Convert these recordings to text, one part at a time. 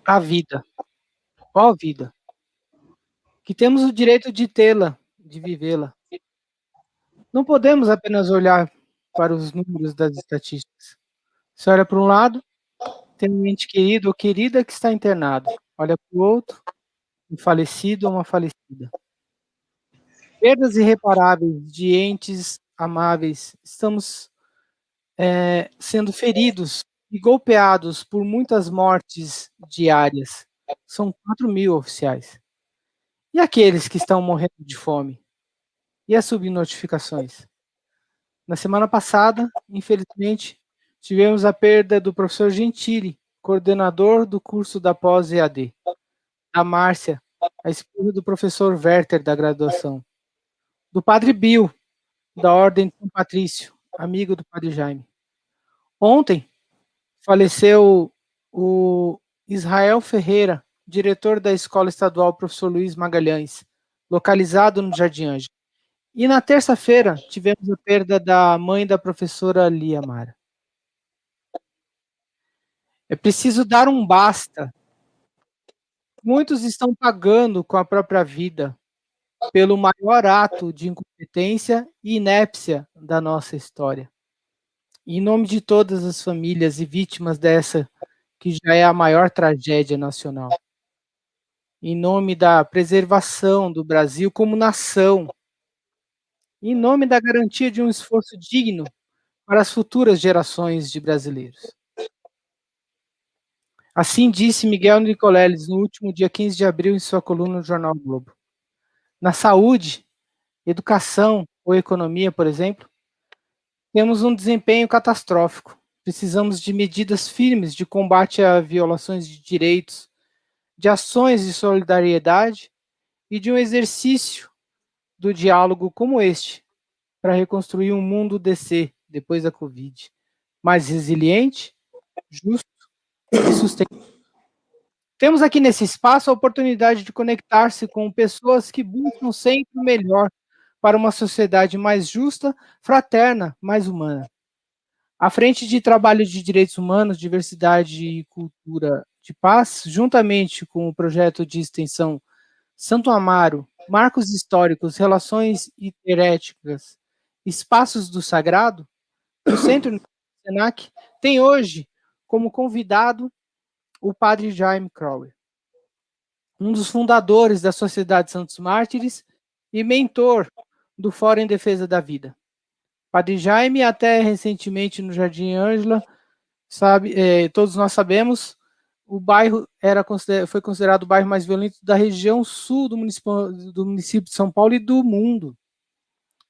A vida, ó vida, que temos o direito de tê-la, de vivê-la. Não podemos apenas olhar para os números das estatísticas. Você olha para um lado, tem um ente querido ou querida que está internado. Olha para o outro, um falecido ou uma falecida. Perdas irreparáveis de entes amáveis. Estamos sendo feridos e golpeados por muitas mortes diárias. São 4.000 oficiais. E aqueles que estão morrendo de fome? E as subnotificações? Na semana passada, infelizmente, tivemos a perda do professor Gentili, coordenador do curso da pós-EAD, da Márcia, a esposa do professor Werther, da graduação, do padre Bill, da Ordem de São Patrício, amigo do padre Jaime. Ontem, faleceu o Israel Ferreira, diretor da Escola Estadual Professor Luiz Magalhães, localizado no Jardim Ângelo. E na terça-feira, tivemos a perda da mãe da professora Lia Mara. É preciso dar um basta. Muitos estão pagando com a própria vida pelo maior ato de incompetência e inépcia da nossa história. Em nome de todas as famílias e vítimas dessa, que já é a maior tragédia nacional. Em nome da preservação do Brasil como nação. Em nome da garantia de um esforço digno para as futuras gerações de brasileiros. Assim disse Miguel Nicoleles no último dia 15 de abril em sua coluna no Jornal Globo. Na saúde, educação ou economia, por exemplo, temos um desempenho catastrófico. Precisamos de medidas firmes de combate a violações de direitos, de ações de solidariedade e de um exercício do diálogo como este, para reconstruir um mundo DC depois da Covid, mais resiliente, justo e sustentável. Temos aqui nesse espaço a oportunidade de conectar-se com pessoas que buscam sempre o melhor para uma sociedade mais justa, fraterna, mais humana. À frente de trabalho de direitos humanos, diversidade e cultura de paz, juntamente com o projeto de extensão Santo Amaro, Marcos Históricos, Relações Interéticas, Espaços do Sagrado, o Centro Senac tem hoje como convidado o padre Jaime Crowley, um dos fundadores da Sociedade Santos Mártires e mentor do Fórum em Defesa da Vida. Padre Jaime, até recentemente no Jardim Ângela, todos nós sabemos, o bairro foi considerado o bairro mais violento da região sul do município de São Paulo e do mundo.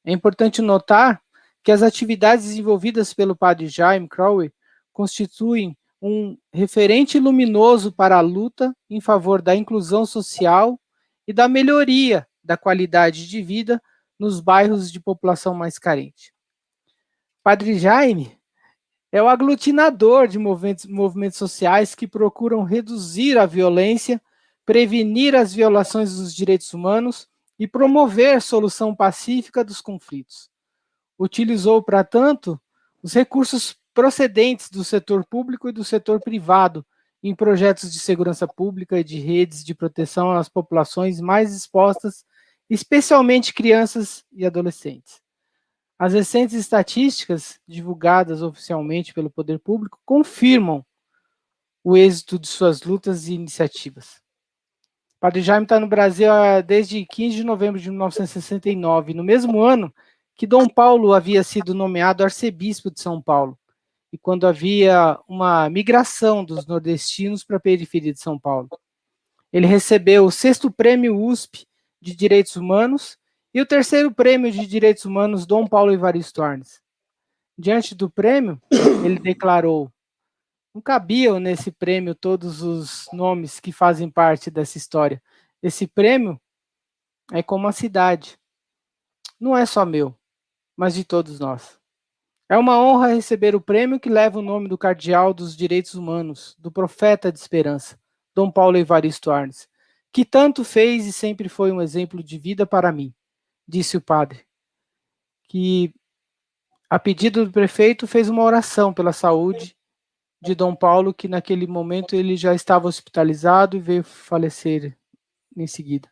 É importante notar que as atividades desenvolvidas pelo padre Jaime Crowley constituem um referente luminoso para a luta em favor da inclusão social e da melhoria da qualidade de vida nos bairros de população mais carente. Padre Jaime é o aglutinador de movimentos sociais que procuram reduzir a violência, prevenir as violações dos direitos humanos e promover solução pacífica dos conflitos. Utilizou, para tanto, os recursos procedentes do setor público e do setor privado em projetos de segurança pública e de redes de proteção às populações mais expostas, especialmente crianças e adolescentes. As recentes estatísticas divulgadas oficialmente pelo poder público confirmam o êxito de suas lutas e iniciativas. O Padre Jaime está no Brasil desde 15 de novembro de 1969, no mesmo ano que Dom Paulo havia sido nomeado arcebispo de São Paulo, e quando havia uma migração dos nordestinos para a periferia de São Paulo. Ele recebeu o 6º Prêmio USP de Direitos Humanos e o 3º Prêmio de Direitos Humanos Dom Paulo Evaristo Arnes. Diante do prêmio, ele declarou: não cabiam nesse prêmio todos os nomes que fazem parte dessa história. Esse prêmio é como a cidade. Não é só meu, mas de todos nós. É uma honra receber o prêmio que leva o nome do cardeal dos direitos humanos, do profeta de esperança, Dom Paulo Evaristo Arnes, que tanto fez e sempre foi um exemplo de vida para mim, disse o padre, que, a pedido do prefeito, fez uma oração pela saúde de Dom Paulo, que naquele momento ele já estava hospitalizado e veio falecer em seguida.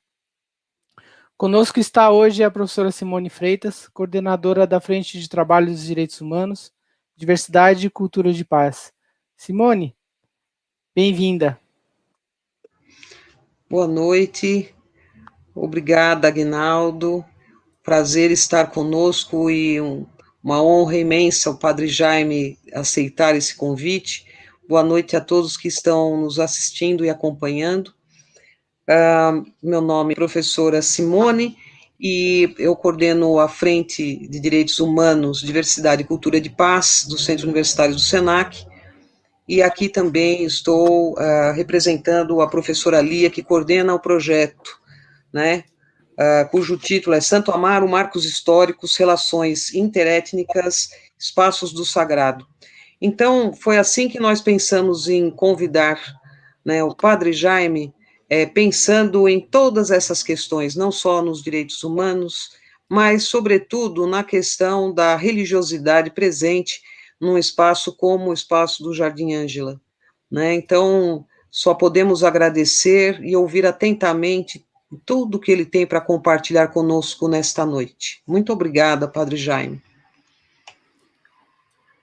Conosco está hoje a professora Simone Freitas, coordenadora da Frente de Trabalho dos Direitos Humanos, Diversidade e Cultura de Paz. Simone, bem-vinda. Boa noite, obrigada, Aguinaldo. Prazer estar conosco e uma honra imensa o Padre Jaime aceitar esse convite. Boa noite a todos que estão nos assistindo e acompanhando. Meu nome é professora Simone e eu coordeno a Frente de Direitos Humanos, Diversidade e Cultura de Paz do Centro Universitário do SENAC. E aqui também estou representando a professora Lia, que coordena o projeto, né, cujo título é Santo Amaro, Marcos Históricos, Relações Interétnicas, Espaços do Sagrado. Então, foi assim que nós pensamos em convidar, né, o Padre Jaime, pensando em todas essas questões, não só nos direitos humanos, mas, sobretudo, na questão da religiosidade presente num espaço como o espaço do Jardim Ângela, né? Então, só podemos agradecer e ouvir atentamente tudo que ele tem para compartilhar conosco nesta noite. Muito obrigada, Padre Jaime.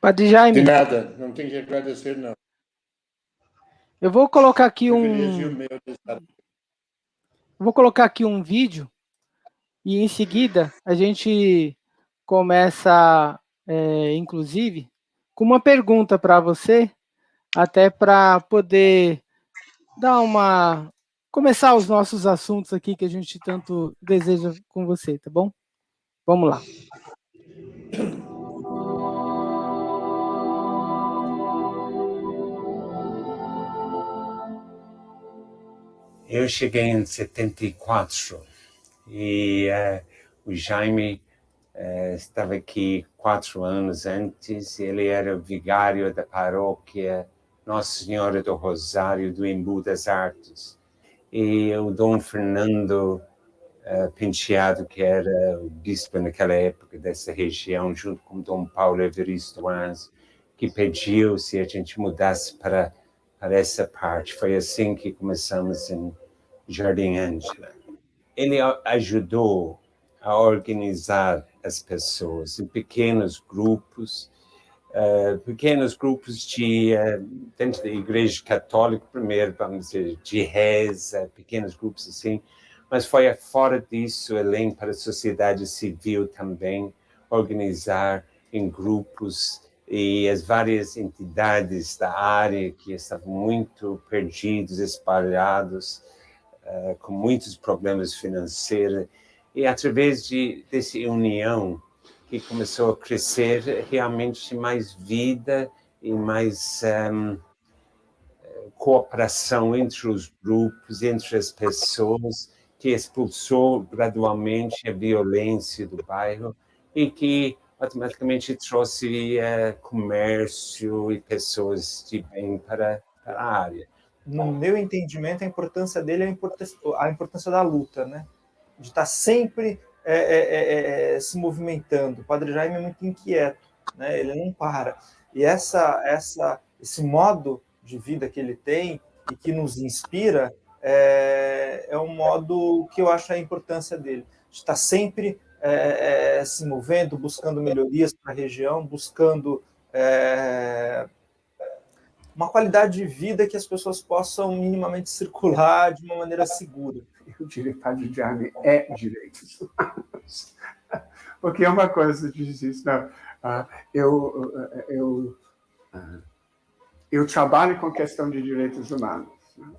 Padre Jaime. De nada, não tem que agradecer, não. Eu vou colocar aqui um vídeo e em seguida a gente começa, inclusive, com uma pergunta para você, até para poder começar os nossos assuntos aqui que a gente tanto deseja com você, tá bom? Vamos lá. Eu cheguei em 74 e o Jaime estava aqui 4 anos antes. Ele era vigário da paróquia Nossa Senhora do Rosário do Embu das Artes. E o Dom Fernando Penteado, que era o bispo naquela época dessa região, junto com Dom Paulo Evaristo Anz, que pediu se a gente mudasse para essa parte. Foi assim que começamos em Jardim Ângela. Ele ajudou a organizar as pessoas em pequenos grupos dentro da Igreja Católica, primeiro, vamos dizer, de reza, pequenos grupos assim, mas foi fora disso, além para a sociedade civil também, organizar em grupos e as várias entidades da área que estavam muito perdidos, espalhados, com muitos problemas financeiros, e através dessa união que começou a crescer realmente mais vida e mais cooperação entre os grupos, entre as pessoas, que expulsou gradualmente a violência do bairro e que automaticamente trouxe comércio e pessoas de bem para a área. No meu entendimento, a importância dele é a importância da luta, né? De estar sempre se movimentando. O Padre Jaime é muito inquieto, né? Ele não para. E esse modo de vida que ele tem e que nos inspira é um modo que eu acho a importância dele. De estar sempre se movendo, buscando melhorias para a região, buscando uma qualidade de vida que as pessoas possam minimamente circular de uma maneira segura. Eu diria que Padre Jaime é direitos humanos. Porque é uma coisa que diz isso, não, eu trabalho com questão de direitos humanos,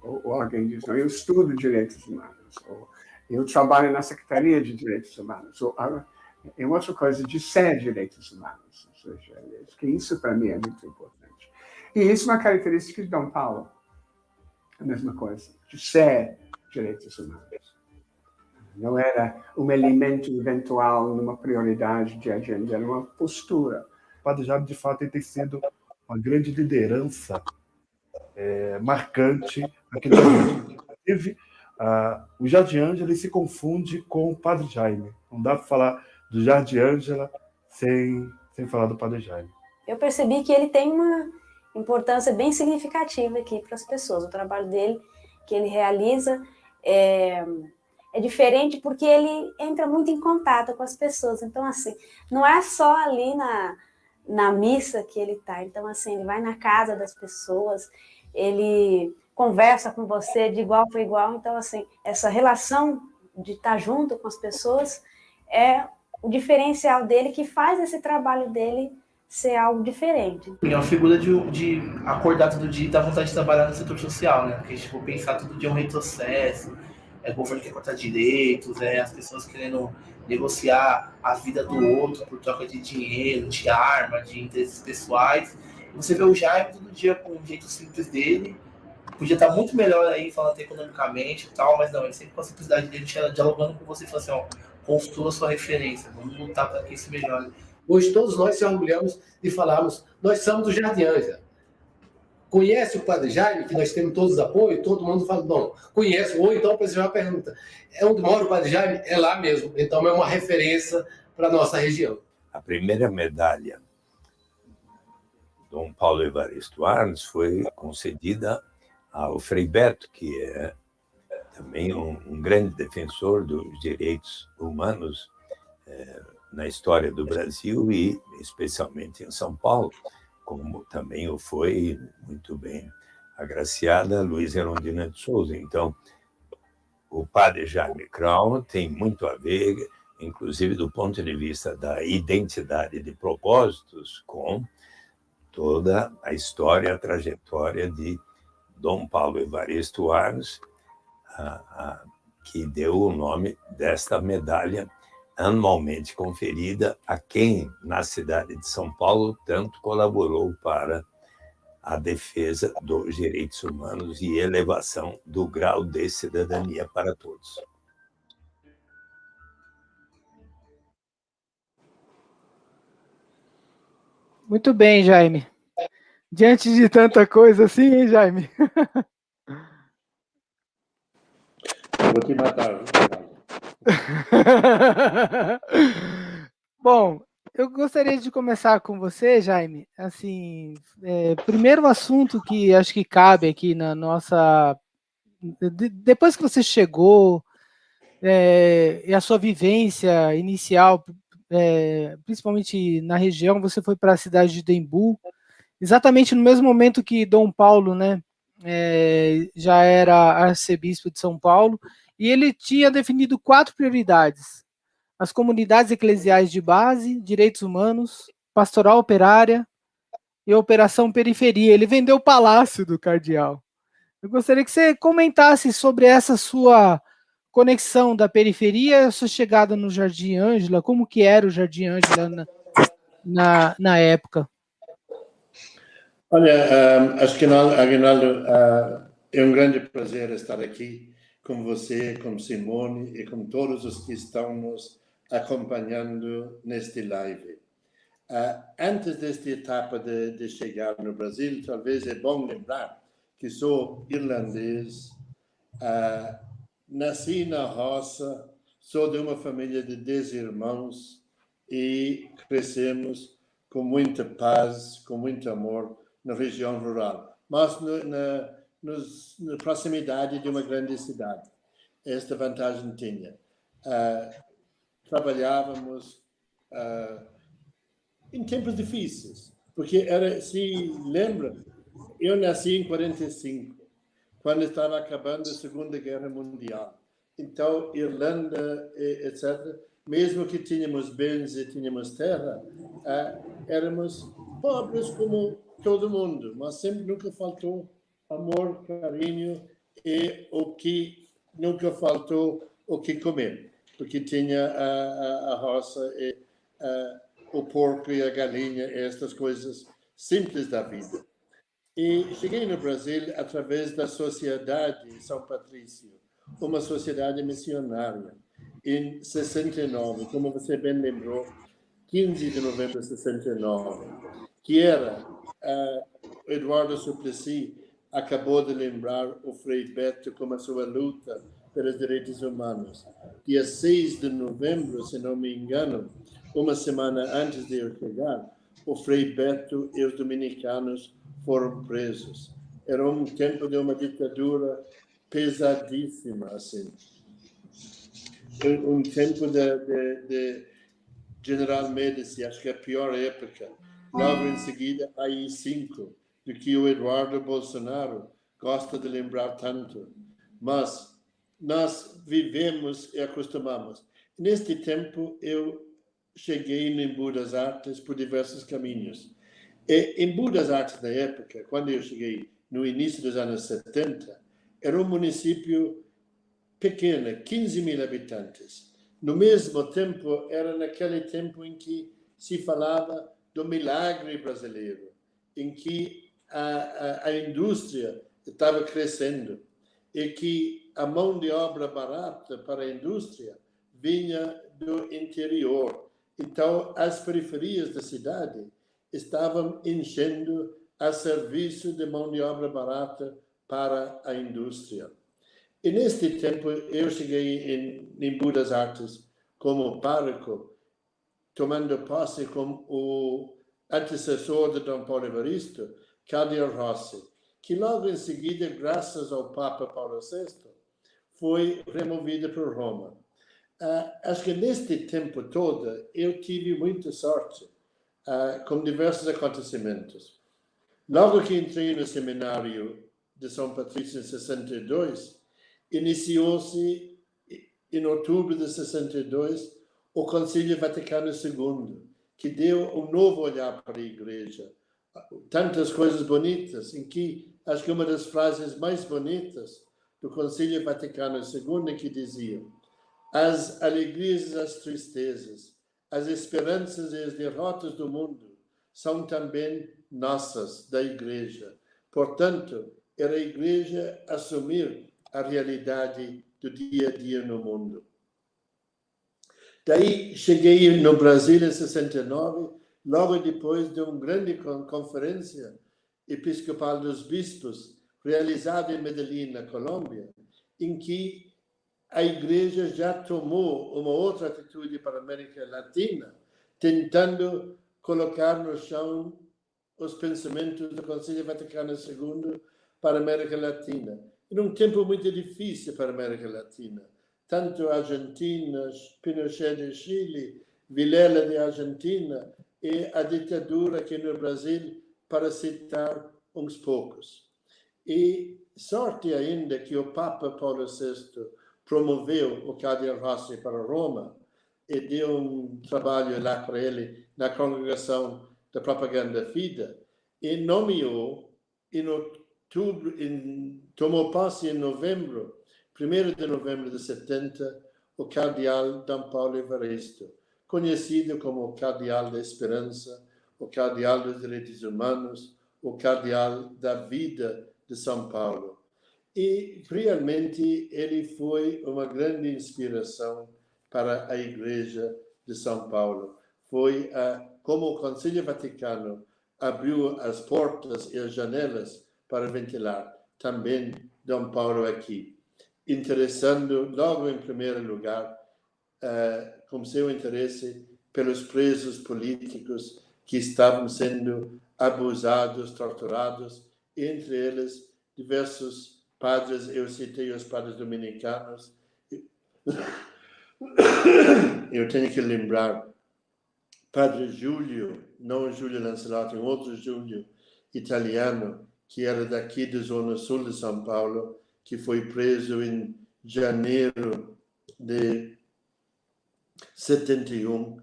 ou alguém diz, não, eu estudo direitos humanos, ou eu trabalho na Secretaria de Direitos Humanos, ou é outra coisa de ser direitos humanos. Ou seja, que isso para mim é muito importante. E isso é uma característica de Dom Paulo, a mesma coisa, de ser direitos humanos. Não era um elemento eventual numa prioridade de agenda, era uma postura. O Padre Jaime, de fato, ele tem sido uma grande liderança marcante aqui no Jardim. Inclusive, o Jardim Ângela se confunde com o Padre Jaime. Não dá para falar do Jardim Ângela sem falar do Padre Jaime. Eu percebi que ele tem importância bem significativa aqui para as pessoas. O trabalho dele, que ele realiza, é diferente porque ele entra muito em contato com as pessoas. Então, assim, não é só ali na missa que ele está. Então, assim, ele vai na casa das pessoas, ele conversa com você de igual para igual. Então, assim, essa relação de estar junto com as pessoas é o diferencial dele, que faz esse trabalho dele ser algo diferente. É uma figura de acordar todo dia e dar vontade de trabalhar no setor social, né? Porque, tipo, pensar todo dia um retrocesso, o governo quer cortar direitos, as pessoas querendo negociar a vida do outro por troca de dinheiro, de arma, de interesses pessoais. E você vê o Jaime todo dia com um jeito simples dele, podia estar muito melhor aí, falando economicamente e tal, mas não, ele sempre com a simplicidade dele, dialogando com você e falando assim, ó, construa a sua referência, vamos lutar para que isso melhore. Hoje todos nós se orgulhamos de falarmos, nós somos do Jardim Ângela. Conhece o Padre Jaime, que nós temos todos os apoios? Todo mundo fala, não, conhece. Ou então a pessoa pergunta, é onde mora o Padre Jaime? É lá mesmo. Então é uma referência para a nossa região. A primeira medalha Dom Paulo Evaristo Arnes foi concedida ao Frei Beto, que é também um grande defensor dos direitos humanos na história do Brasil e especialmente em São Paulo, como também o foi muito bem agraciada Luiz Erundina de Souza. Então, o padre Jaime Crown tem muito a ver, inclusive do ponto de vista da identidade de propósitos, com toda a história, a trajetória de Dom Paulo Evaristo Arnes, que deu o nome desta medalha anualmente conferida a quem, na cidade de São Paulo, tanto colaborou para a defesa dos direitos humanos e elevação do grau de cidadania para todos. Muito bem, Jaime. Diante de tanta coisa assim, hein, Jaime? Vou te matar. Bom, eu gostaria de começar com você, Jaime. Assim, primeiro assunto que acho que cabe aqui na nossa... Depois que você chegou, e a sua vivência inicial, principalmente na região, você foi para a cidade de Dembu, exatamente no mesmo momento que Dom Paulo, né, já era arcebispo de São Paulo, e ele tinha definido 4 prioridades: as comunidades eclesiais de base, direitos humanos, pastoral operária e operação periferia. Ele vendeu o palácio do cardeal. Eu gostaria que você comentasse sobre essa sua conexão da periferia e a sua chegada no Jardim Ângela, como que era o Jardim Ângela na época. Olha, acho que, Aguinaldo, é um grande prazer estar aqui com você, com Simone e com todos os que estão nos acompanhando neste live. Antes desta etapa de chegar no Brasil, talvez é bom lembrar que sou irlandês, nasci na roça, sou de uma família de 10 irmãos e crescemos com muita paz, com muito amor na região rural, mas na proximidade de uma grande cidade. Esta vantagem tinha. Trabalhávamos em tempos difíceis, porque se lembra, eu nasci em 45, quando estava acabando a Segunda Guerra Mundial. Então, Irlanda, etc., mesmo que tínhamos bens e tínhamos terra, éramos pobres como todo mundo, mas sempre nunca faltou amor, carinho e nunca faltou o que comer, porque tinha a roça e o porco e a galinha, estas coisas simples da vida. E cheguei no Brasil através da Sociedade São Patrício, uma sociedade missionária, em 69, como você bem lembrou, 15 de novembro de 69, que era Eduardo Suplicy acabou de lembrar o Frei Beto com a sua luta pelos direitos humanos. Dia 6 de novembro, se não me engano, uma semana antes de eu chegar, o Frei Beto e os dominicanos foram presos. Era um tempo de uma ditadura pesadíssima, assim. Um tempo de General Médici, acho que é a pior época. Logo em seguida, AI-5, do que o Eduardo Bolsonaro gosta de lembrar tanto. Mas nós vivemos e acostumamos. Neste tempo, eu cheguei em Embu das Artes por diversos caminhos. E Embu das Artes, na época, quando eu cheguei no início dos anos 70, era um município pequeno, 15 mil habitantes. No mesmo tempo, era naquele tempo em que se falava do milagre brasileiro, em que a indústria estava crescendo e que a mão de obra barata para a indústria vinha do interior. Então, as periferias da cidade estavam enchendo a serviço de mão de obra barata para a indústria. E neste tempo, eu cheguei em Embu das Artes como pároco, tomando posse como o antecessor de Dom Paulo Evaristo, Cardeal Rossi, que logo em seguida, graças ao Papa Paulo VI, foi removido por Roma. Acho que neste tempo todo eu tive muita sorte com diversos acontecimentos. Logo que entrei no seminário de São Patrício em 62, iniciou-se em outubro de 62 o Concílio Vaticano II, que deu um novo olhar para a Igreja. Tantas coisas bonitas, em que acho que uma das frases mais bonitas do Concílio Vaticano II é que dizia: as alegrias e as tristezas, as esperanças e as derrotas do mundo são também nossas, da Igreja. Portanto, era a Igreja assumir a realidade do dia a dia no mundo. Daí cheguei no Brasil em 69, logo depois de uma grande conferência episcopal dos bispos, realizada em Medellín, na Colômbia, em que a Igreja já tomou uma outra atitude para a América Latina, tentando colocar no chão os pensamentos do Concílio Vaticano II para a América Latina. Em um tempo muito difícil para a América Latina. Tanto a Argentina, Pinochet de Chile, Vilela de Argentina e a ditadura aqui no Brasil, para citar uns poucos. E sorte ainda que o Papa Paulo VI promoveu o Cardeal Rossi para Roma e deu um trabalho lá para ele na Congregação da Propaganda Fide e nomeou em outubro, tomou posse em novembro, 1º de novembro de 70, o Cardeal Dom Paulo Evaristo, conhecido como o Cardeal da Esperança, o Cardeal dos Direitos Humanos, o Cardeal da Vida de São Paulo. E realmente ele foi uma grande inspiração para a Igreja de São Paulo. Foi como o Concílio Vaticano abriu as portas e as janelas para ventilar, também Dom Paulo aqui, interessando logo em primeiro lugar com seu interesse pelos presos políticos que estavam sendo abusados, torturados, entre eles diversos padres. Eu citei os padres dominicanos. Eu tenho que lembrar Padre Júlio, não Júlio Lancelotti, um outro Júlio italiano, que era daqui da zona sul de São Paulo, que foi preso em janeiro de 71,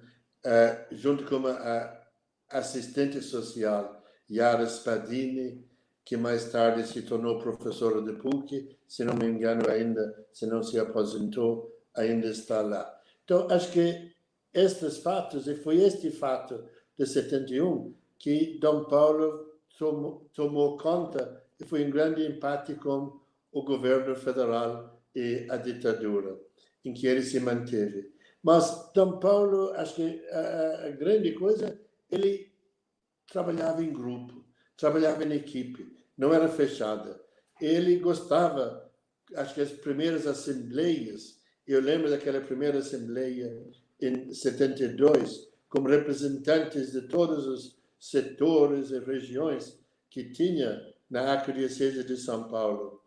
junto com a assistente social Yara Spadini, que mais tarde se tornou professora de PUC, se não me engano ainda, se não se aposentou, ainda está lá. Então, acho que estes fatos, e foi este fato de 71 que Dom Paulo tomou conta e foi um grande empate com o governo federal e a ditadura, em que ele se manteve. Mas Dom Paulo, acho que a grande coisa, ele trabalhava em grupo, trabalhava em equipe, não era fechada. Ele gostava, acho que as primeiras assembleias, eu lembro daquela primeira assembleia em 72, como representantes de todos os setores e regiões que tinha na Arquidiocese de São Paulo,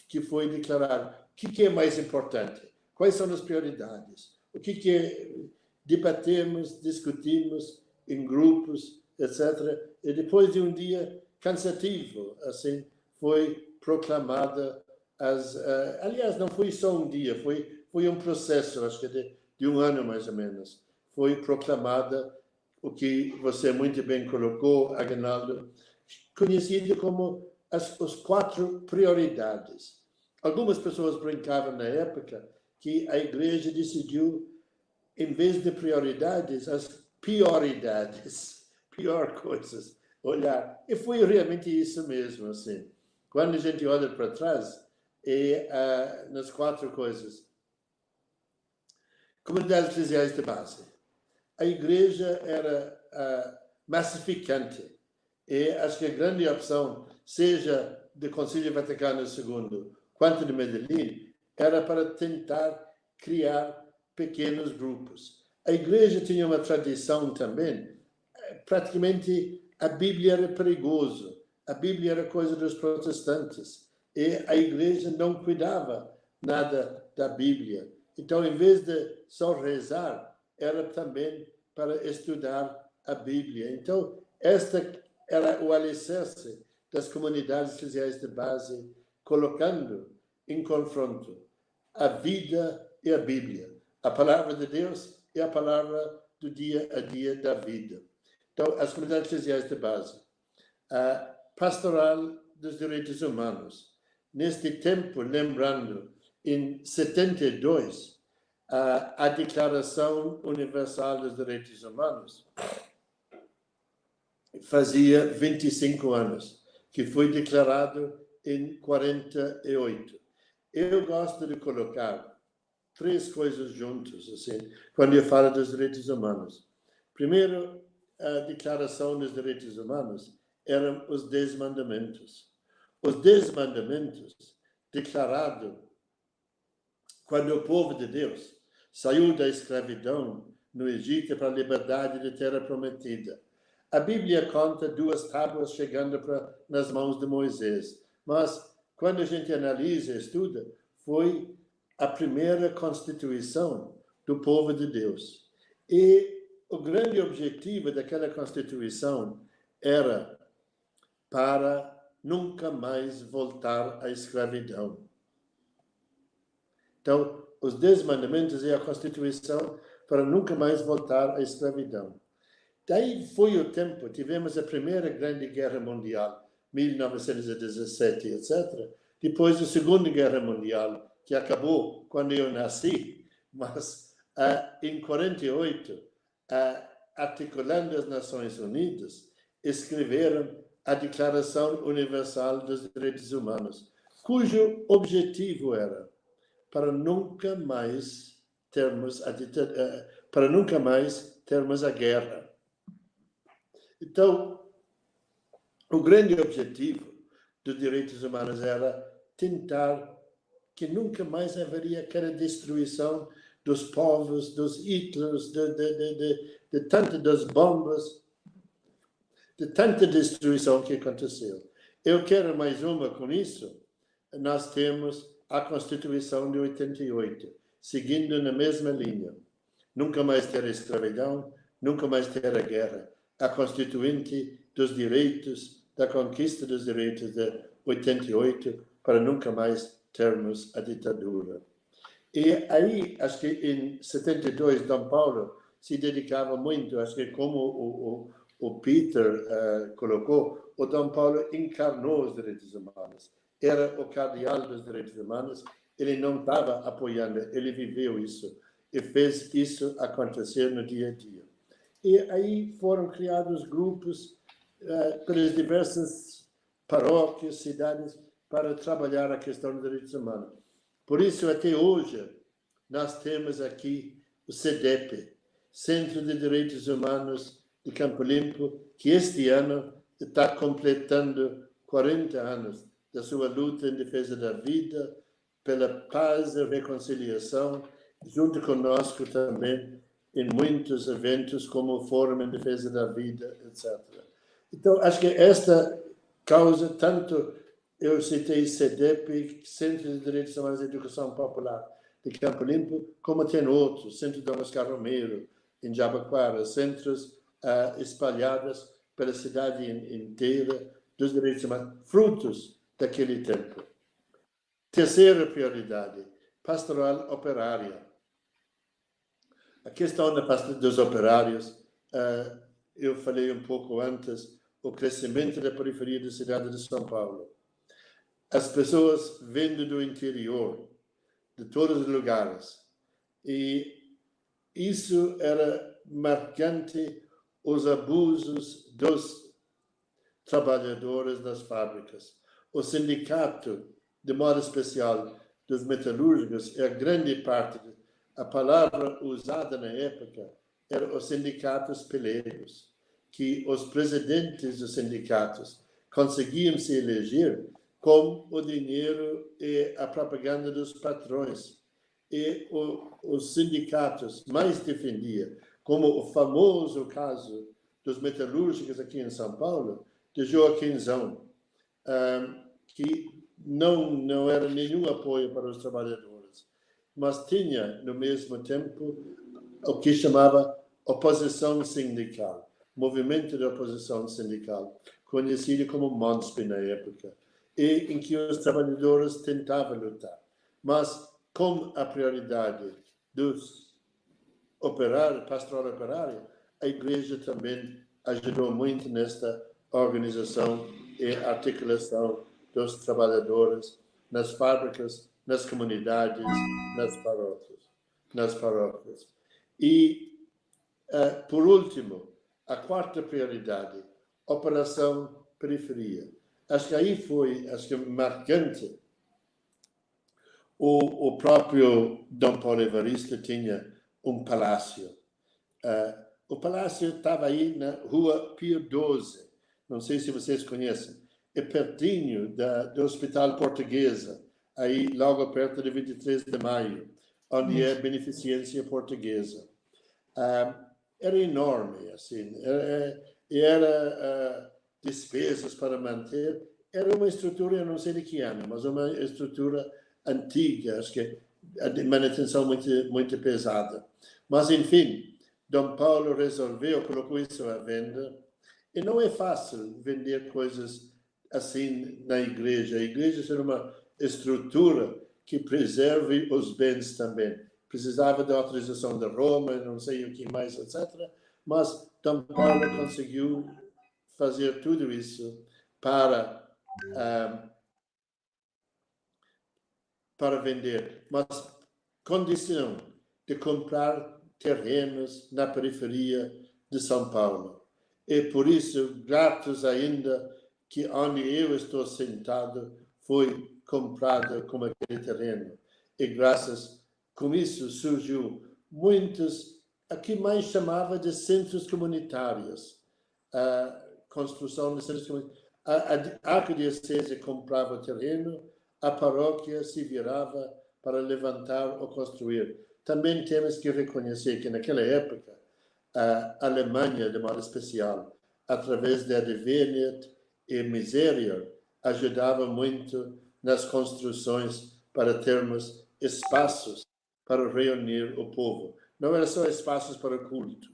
que foi declarar o que é mais importante, quais são as prioridades, o que debatemos, discutimos em grupos, etc. E depois de um dia cansativo, assim, foi proclamada aliás, não foi só um dia, foi um processo, acho que de um ano mais ou menos. Foi proclamada o que você muito bem colocou, Aguinaldo, conhecido como as 4 prioridades. Algumas pessoas brincavam na época que a igreja decidiu, em vez de prioridades, as prioridades, pior coisas, olhar. E foi realmente isso mesmo, assim. Quando a gente olha para trás, nas 4 coisas. Comunidades eclesiais de base. A igreja era massificante. E acho que a grande opção, seja do Concílio Vaticano II quanto de Medellín, era para tentar criar pequenos grupos. A igreja tinha uma tradição também, praticamente a Bíblia era perigoso, a Bíblia era coisa dos protestantes, e a igreja não cuidava nada da Bíblia. Então, em vez de só rezar, era também para estudar a Bíblia. Então, esta era o alicerce das comunidades eclesiais de base, colocando em confronto a vida e a Bíblia, a palavra de Deus e a palavra do dia a dia da vida. Então, as comunidades eclesiais de base, a pastoral dos direitos humanos. Neste tempo, lembrando, em 72, a Declaração Universal dos Direitos Humanos fazia 25 anos, que foi declarado em 48. Eu gosto de colocar 3 coisas juntas, assim, quando eu falo dos direitos humanos. Primeiro, a Declaração dos Direitos Humanos eram os 10 mandamentos. Os 10 mandamentos declarados quando o povo de Deus saiu da escravidão no Egito para a liberdade de terra prometida. A Bíblia conta 2 tábuas chegando nas mãos de Moisés, mas quando a gente analisa e estuda, foi a primeira constituição do povo de Deus. E o grande objetivo daquela constituição era para nunca mais voltar à escravidão. Então, os 10 mandamentos é a Constituição para nunca mais voltar à escravidão. Daí foi o tempo, tivemos a Primeira Grande Guerra Mundial, 1917, etc. Depois a Segunda Guerra Mundial, que acabou quando eu nasci, mas em 48, articulando as Nações Unidas, escreveram a Declaração Universal dos Direitos Humanos, cujo objetivo era para nunca mais termos a guerra. Então, o grande objetivo dos direitos humanos era tentar que nunca mais haveria aquela destruição dos povos, dos Hitlers, de tantas das bombas, de tanta destruição que aconteceu. Eu quero mais uma com isso. Nós temos a Constituição de 88, seguindo na mesma linha. Nunca mais ter escravidão, nunca mais ter a guerra. A Constituinte dos Direitos, da conquista dos direitos de 88, para nunca mais termos a ditadura. E aí, acho que em 72, Dom Paulo se dedicava muito, acho que como o Peter colocou, o Dom Paulo encarnou os direitos humanos. Era o cardeal dos direitos humanos, ele não estava apoiando, ele viveu isso e fez isso acontecer no dia a dia. E aí foram criados grupos pelas diversas paróquias, cidades, para trabalhar a questão dos direitos humanos. Por isso, até hoje, nós temos aqui o CEDEP, Centro de Direitos Humanos de Campo Limpo, que este ano está completando 40 anos da sua luta em defesa da vida, pela paz e reconciliação, junto conosco também em muitos eventos como o Fórum em Defesa da Vida, etc. Então, acho que esta causa, tanto eu citei CEDEP, Centro de Direitos Humanos e Educação Popular de Campo Limpo, como tem outros, Centro Dom Oscar Romero, em Jabaquara, centros espalhados pela cidade inteira dos direitos humanos, frutos daquele tempo. Terceira prioridade, pastoral operária. A questão dos operários, eu falei um pouco antes, o crescimento da periferia da cidade de São Paulo. As pessoas vindo do interior, de todos os lugares. E isso era marcante, os abusos dos trabalhadores das fábricas. O sindicato, de modo especial, dos metalúrgicos, a grande parte, a palavra usada na época era os sindicatos peleiros, que os presidentes dos sindicatos conseguiam se eleger com o dinheiro e a propaganda dos patrões. E os sindicatos mais defendiam, como o famoso caso dos metalúrgicos aqui em São Paulo, de Joaquinzão, que não era nenhum apoio para os trabalhadores, mas tinha, no mesmo tempo, o que chamava oposição sindical, movimento de oposição sindical, conhecido como MONSP na época, e em que os trabalhadores tentavam lutar. Mas, com a prioridade dos operários, pastoral operário, a Igreja também ajudou muito nesta organização e articulação dos trabalhadores nas fábricas, nas comunidades, nas paróquias. E, por último, a quarta prioridade, Operação Periferia. Acho que aí foi, marcante. O próprio Dom Paulo Evaristo tinha um palácio. O palácio estava aí na Rua Pio XII. Não sei se vocês conhecem. É pertinho do Hospital Portuguesa, aí logo perto de 23 de maio, onde é beneficência portuguesa. Era enorme, assim. Era despesas para manter. Era uma estrutura, eu não sei de que ano, mas uma estrutura antiga, acho que de manutenção muito, muito pesada. Mas, enfim, Dom Paulo resolveu, colocou isso à venda. E não é fácil vender coisas assim na igreja. A igreja é uma estrutura que preserve os bens também. Precisava da autorização de Roma, não sei o que mais, etc. Mas Dom Paulo conseguiu fazer tudo isso para vender, mas condição de comprar terrenos na periferia de São Paulo. E por isso, gratos ainda que onde eu estou sentado foi comprado como aquele terreno. E graças com isso surgiu muitos, aqui mais chamava de centros comunitários, a construção de centros comunitários. A arquidiocese comprava o terreno, a paróquia se virava para levantar ou construir. Também temos que reconhecer que naquela época a Alemanha, de modo especial, através da Adveniat e Miséria, ajudava muito nas construções para termos espaços para reunir o povo. Não era só espaços para o culto,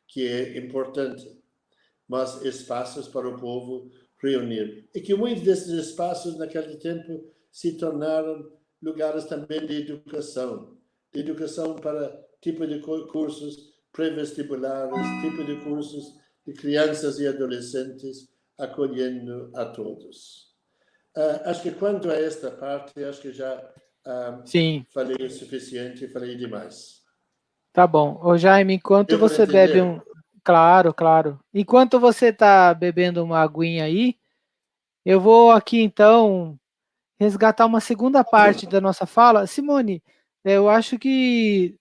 que é importante, mas espaços para o povo reunir. E que muitos desses espaços, naquele tempo, se tornaram lugares também de educação para tipo de cursos pré-vestibulares, tipo de cursos de crianças e adolescentes, acolhendo a todos. Acho que quanto a esta parte, acho que já falei o suficiente, falei demais. Tá bom. Ô, Jaime, enquanto você bebe um... Claro, claro. Enquanto você está bebendo uma aguinha aí, eu vou aqui, então, resgatar uma segunda parte da nossa fala. Simone, eu acho que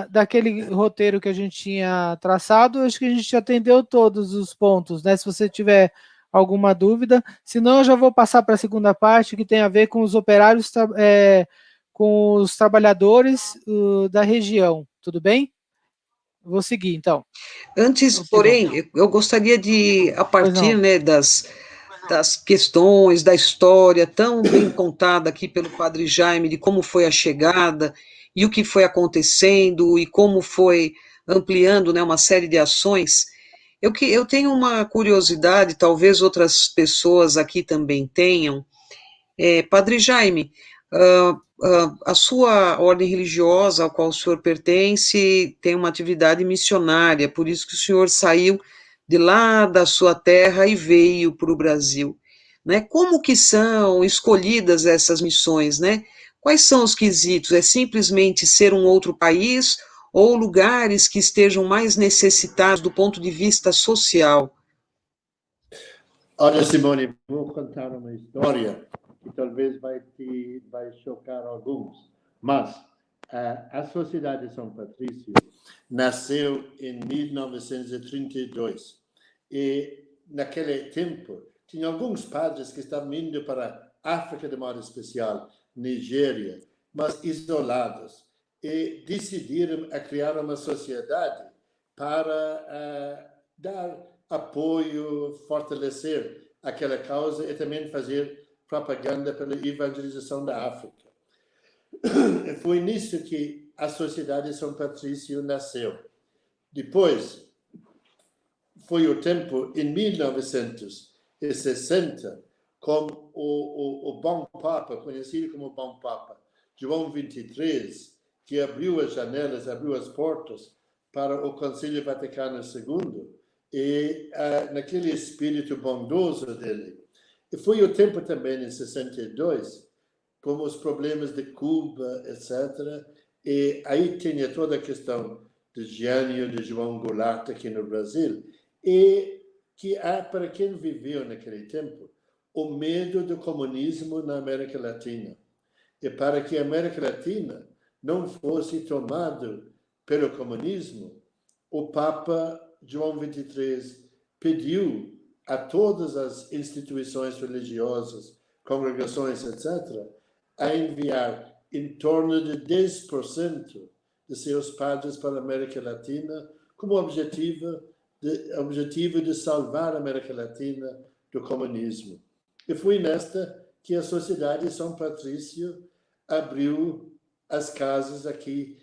daquele roteiro que a gente tinha traçado, acho que a gente atendeu todos os pontos, né? Se você tiver alguma dúvida, senão eu já vou passar para a segunda parte, que tem a ver com os operários, com os trabalhadores da região, tudo bem? Vou seguir, então. Antes, Vamos que porém, eu gostaria de, a partir, não. né, das questões, da história tão bem contada aqui pelo Padre Jaime, de como foi a chegada e o que foi acontecendo e como foi ampliando, né, uma série de ações, eu tenho uma curiosidade, talvez outras pessoas aqui também tenham. Padre Jaime, a sua ordem religiosa, ao qual o senhor pertence, tem uma atividade missionária, por isso que o senhor saiu de lá da sua terra e veio para o Brasil, né? Como que são escolhidas essas missões, né? Quais são os quesitos? É simplesmente ser um outro país ou lugares que estejam mais necessitados do ponto de vista social? Olha, Simone, vou contar uma história que talvez vai chocar alguns, mas a Sociedade de São Patrício nasceu em 1932 e naquele tempo tinha alguns padres que estavam indo para a África de modo especial, Nigéria, mas isolados, e decidiram a criar uma sociedade para dar apoio, fortalecer aquela causa e também fazer propaganda pela evangelização da África. Foi nisso que a Sociedade de São Patrício nasceu. Depois, foi o tempo, em 1960, com o Bom Papa, conhecido como Bom Papa, João XXIII, que abriu as janelas, abriu as portas para o Concílio Vaticano II, e naquele espírito bondoso dele. E foi o tempo também, em 62, com os problemas de Cuba, etc. E aí tinha toda a questão de Jânio, de João Goulart aqui no Brasil, e que há, para quem viveu naquele tempo, o medo do comunismo na América Latina. E para que a América Latina não fosse tomada pelo comunismo, o Papa João XXIII pediu a todas as instituições religiosas, congregações, etc., a enviar em torno de 10% de seus padres para a América Latina como objetivo de salvar a América Latina do comunismo. E foi nesta que a Sociedade de São Patrício abriu as casas aqui,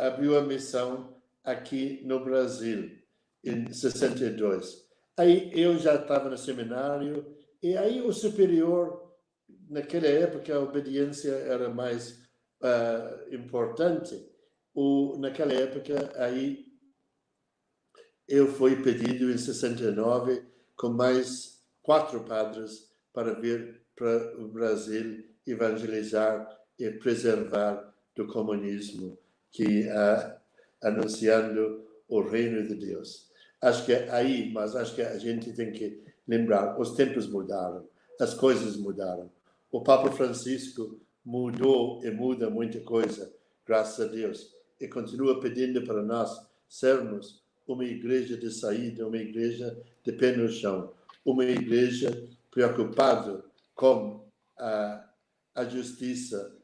abriu a missão aqui no Brasil, em 62. Aí eu já estava no seminário, e aí o superior, naquela época a obediência era mais importante. Naquela época, aí eu fui pedido em 69 com mais 4 padres para vir para o Brasil evangelizar e preservar do comunismo, que anunciando o reino de Deus. Acho que é aí, mas acho que a gente tem que lembrar, os tempos mudaram, as coisas mudaram. O Papa Francisco mudou e muda muita coisa, graças a Deus, e continua pedindo para nós sermos uma igreja de saída, uma igreja de pé no chão, uma igreja preocupada com a justiça,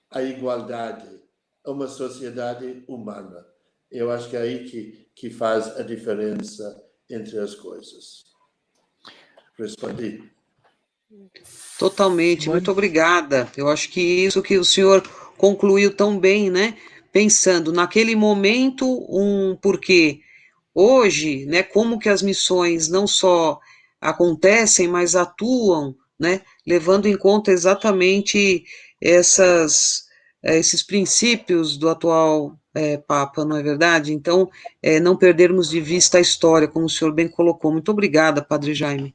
a igualdade, uma sociedade humana. Eu acho que é aí que faz a diferença entre as coisas. Respondi. Totalmente, muito obrigada. Eu acho que isso que o senhor concluiu tão bem, né? Pensando naquele momento um porquê. Hoje, né, como que as missões não só acontecem, mas atuam, né, levando em conta exatamente esses princípios do atual Papa, não é verdade? Então, não perdermos de vista a história, como o senhor bem colocou. Muito obrigada, Padre Jaime.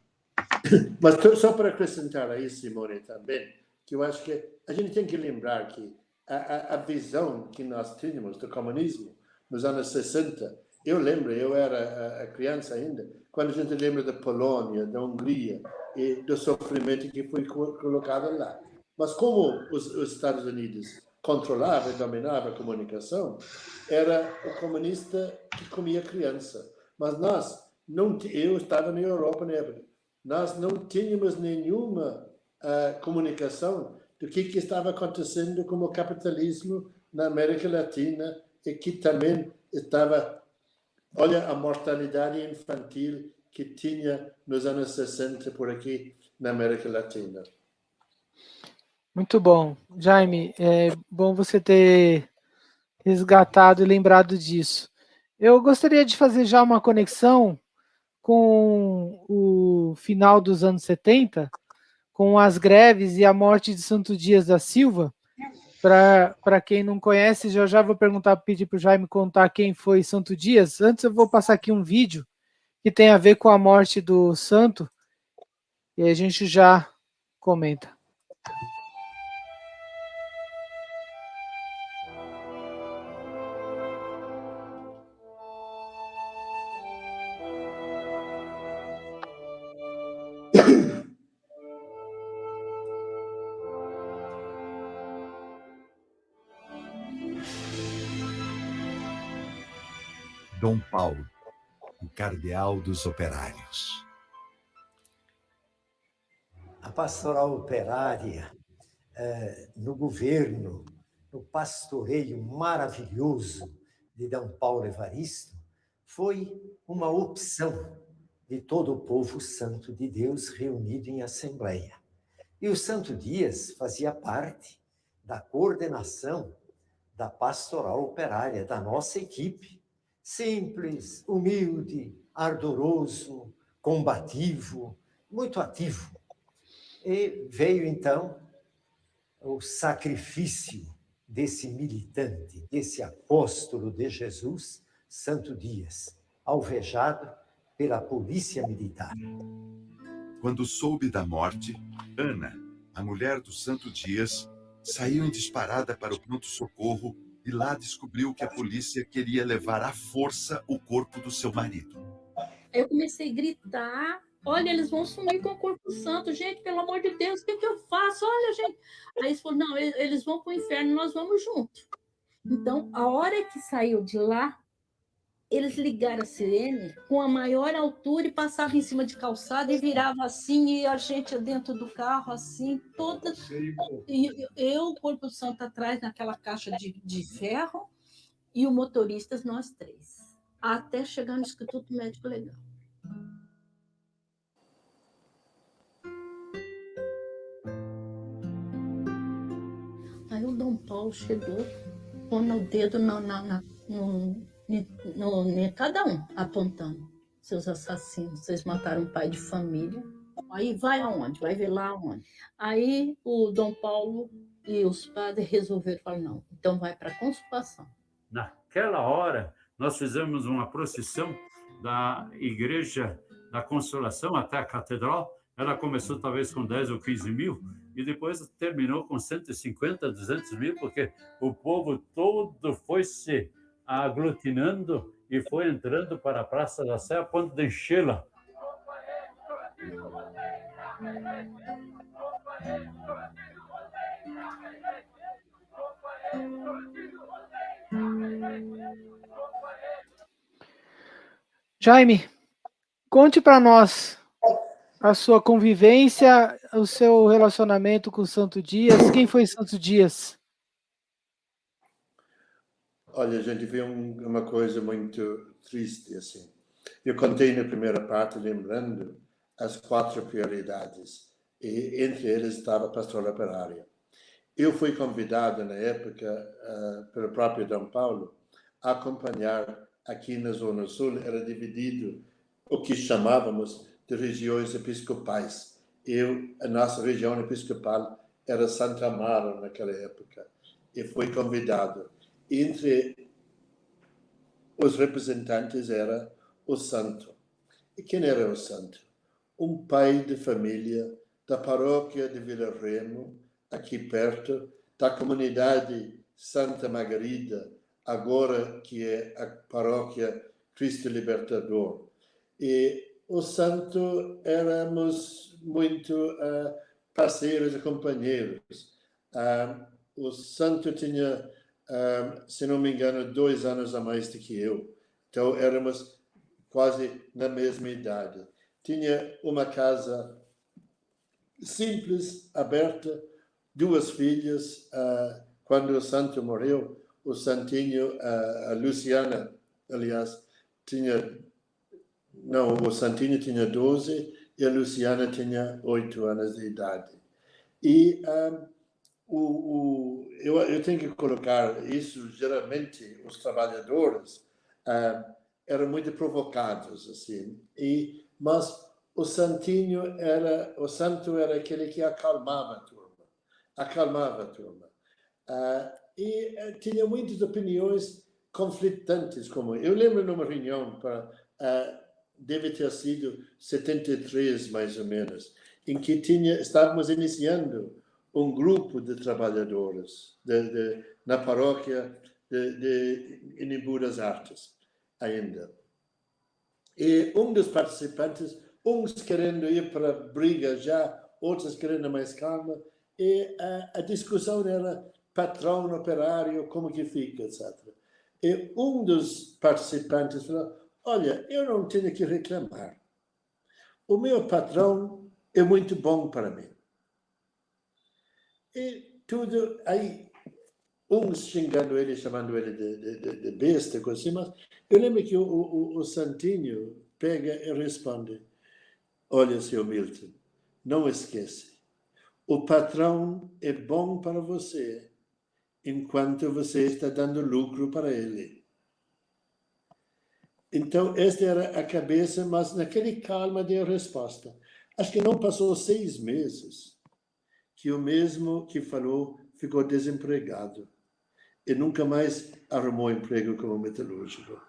Mas só para acrescentar aí, Simone, também, que eu acho que a gente tem que lembrar que a visão que nós tínhamos do comunismo nos anos 60, eu lembro, eu era criança ainda, quando a gente lembra da Polônia, da Hungria e do sofrimento que foi colocado lá. Mas como os Estados Unidos controlavam e dominavam a comunicação, era o comunista que comia criança. Mas eu estava na Europa na época, nós não tínhamos nenhuma comunicação do que estava acontecendo com o capitalismo na América Latina e que também estava Olha a mortalidade infantil que tinha nos anos 60 por aqui na América Latina. Muito bom. Jaime, é bom você ter resgatado e lembrado disso. Eu gostaria de fazer já uma conexão com o final dos anos 70, com as greves e a morte de Santo Dias da Silva. Para quem não conhece, já vou pedir para o Jaime contar quem foi Santo Dias. Antes eu vou passar aqui um vídeo que tem a ver com a morte do santo, e a gente já comenta. Dom Paulo, o cardeal dos operários. A pastoral operária, no governo, no pastoreio maravilhoso de Dom Paulo Evaristo, foi uma opção de todo o povo santo de Deus reunido em assembleia. E o Santo Dias fazia parte da coordenação da pastoral operária, da nossa equipe. Simples, humilde, ardoroso, combativo, muito ativo. E veio, então, o sacrifício desse militante, desse apóstolo de Jesus, Santo Dias, alvejado pela polícia militar. Quando soube da morte, Ana, a mulher do Santo Dias, saiu em disparada para o pronto-socorro e lá descobriu que a polícia queria levar à força o corpo do seu marido. Eu comecei a gritar: olha, eles vão sumir com o corpo santo, gente, pelo amor de Deus, o que eu faço? Olha, gente. Aí eles falaram: não, eles vão para o inferno, nós vamos junto. Então, a hora que saiu de lá, eles ligaram a sirene com a maior altura e passavam em cima de calçada e virava assim, e a gente dentro do carro, assim, toda... E eu, o corpo santo atrás, naquela caixa de ferro, e o motorista, nós três. Até chegar no Instituto Médico Legal. Aí o Dom Paulo chegou, pondo o dedo em cada um, apontando: seus assassinos, vocês mataram um pai de família. Aí vai aonde? Vai ver lá aonde? Aí o Dom Paulo e os padres resolveram falar: não, então vai para a consolação. Naquela hora, nós fizemos uma procissão da Igreja da Consolação até a Catedral. Ela começou talvez com 10 ou 15 mil e depois terminou com 150, 200 mil, porque o povo todo foi se aglutinando e foi entrando para a Praça da Sé a ponto de enchê-la. Jaime, conte para nós a sua convivência, o seu relacionamento com o Santo Dias. Quem foi Santo Dias? Olha, a gente vê uma coisa muito triste, assim. Eu contei na primeira parte, lembrando, as 4 prioridades, e entre eles estava a pastoral operária. Eu fui convidado, na época, pelo próprio Dom Paulo, a acompanhar aqui na Zona Sul. Era dividido o que chamávamos de regiões episcopais. A nossa região episcopal era Santa Amaro naquela época, e fui convidado. Entre os representantes era o santo. E quem era o santo? Um pai de família da paróquia de Vila Remo, aqui perto, da comunidade Santa Margarida, agora que é a paróquia Cristo Libertador. E o santo éramos muito parceiros e companheiros. O santo tinha, se não me engano, 2 anos a mais do que eu. Então, éramos quase na mesma idade. Tinha uma casa simples, aberta, 2 filhas. Quando o santo morreu, o santinho, a Luciana, aliás, o Santini tinha 12 e a Luciana tinha 8 anos de idade. E eu tenho que colocar isso, geralmente os trabalhadores eram muito provocados, assim, mas o Santo era aquele que acalmava a turma. E tinha muitas opiniões conflitantes, como eu lembro numa reunião, deve ter sido 73 mais ou menos, em que estávamos iniciando um grupo de trabalhadores na paróquia de Embu das Artes ainda. E dos participantes, uns querendo ir para a briga já, outros querendo mais calma, e a discussão era patrão, operário, como que fica, etc. E dos participantes falou, olha, eu não tenho que reclamar. O meu patrão é muito bom para mim. E tudo aí, uns xingando ele, chamando ele de besta, coisa assim, mas eu lembro que o Santinho pega e responde, olha, seu Milton, não esqueça, o patrão é bom para você enquanto você está dando lucro para ele. Então, esta era a cabeça, mas naquele calma deu resposta. Acho que não passou 6 meses que o mesmo que falou ficou desempregado e nunca mais arrumou emprego como metalúrgico.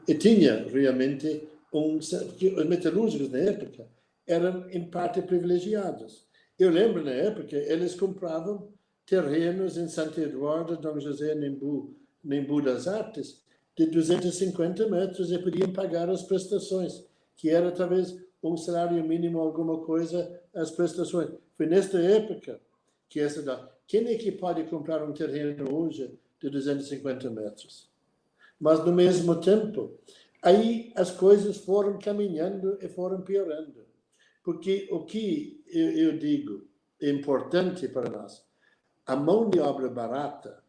E tinha realmente porque os metalúrgicos na época eram em parte privilegiados. Eu lembro na época eles compravam terrenos em Santo Eduardo, Dom José, Embu das Artes, de 250 metros e podiam pagar as prestações, que era talvez um salário mínimo, alguma coisa, as prestações. Foi nesta época que quem é que pode comprar um terreno hoje de 250 metros? Mas, no mesmo tempo, aí as coisas foram caminhando e foram piorando. Porque o que eu digo é importante para nós, a mão de obra barata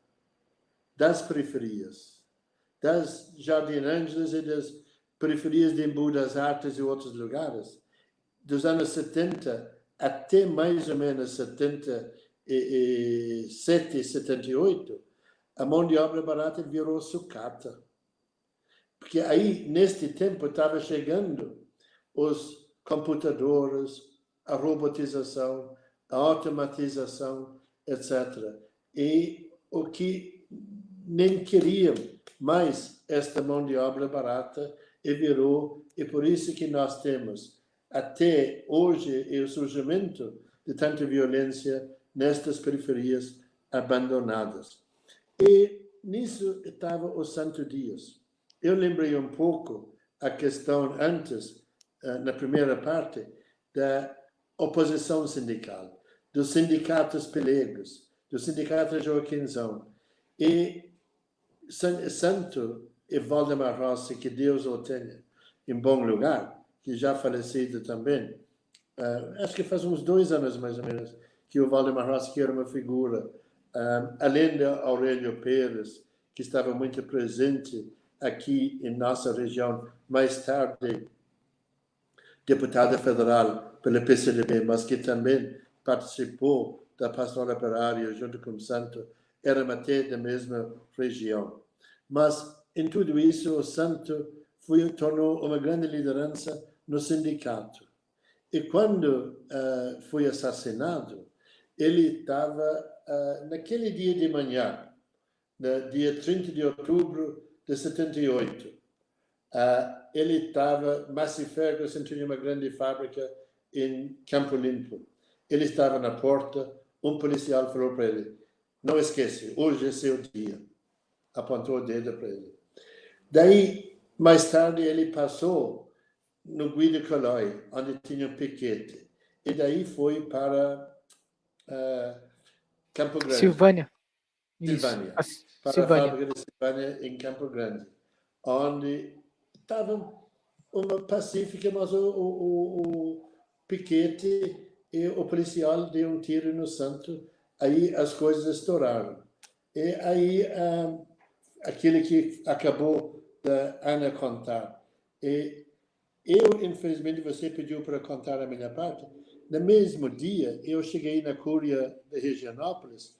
das periferias, das Jardim Ângeles e das periferias de Embu das Artes e outros lugares, dos anos 70 até mais ou menos 77, 78, a mão de obra barata virou sucata. Porque aí, neste tempo, estava chegando os computadores, a robotização, a automatização, etc. E o que nem queriam mais esta mão de obra barata e por isso que nós temos até hoje o surgimento de tanta violência nestas periferias abandonadas. E nisso estava o Santo Dias. Eu lembrei um pouco a questão antes, na primeira parte, da oposição sindical, dos sindicatos pelegos, do sindicato Joaquinzão. E Santo e Valdemar Rossi, que Deus o tenha em bom lugar, que já falecido também, acho que faz uns 2 anos mais ou menos, que o Valdemar Rossi, que era uma figura, além de Aurélio Pérez, que estava muito presente aqui em nossa região, mais tarde deputada federal pela PCdoB, mas que também participou da Pastoral Operária junto com o Santo, era até da mesma região. Mas, em tudo isso, o Santo tornou uma grande liderança no sindicato. E quando foi assassinado, ele estava, naquele dia de manhã, no dia 30 de outubro de 78, ele estava, Massey Ferguson tinha uma grande fábrica em Campo Limpo. Ele estava na porta, um policial falou para ele, não esquece, hoje é seu dia. Apontou o dedo para ele. Daí, mais tarde, ele passou no Guido Colói, onde tinha um piquete. E daí foi para Campo Grande. Silvânia. Silvânia. Para Silvânia. a fábrica de Silvânia, em Campo Grande. Onde estava uma pacífica, mas o piquete e o policial deu um tiro no Santo. Aí as coisas estouraram. E aí, aquele que acabou da Ana contar. E eu, infelizmente, você pediu para contar a minha parte. No mesmo dia, eu cheguei na Cúria de Regianópolis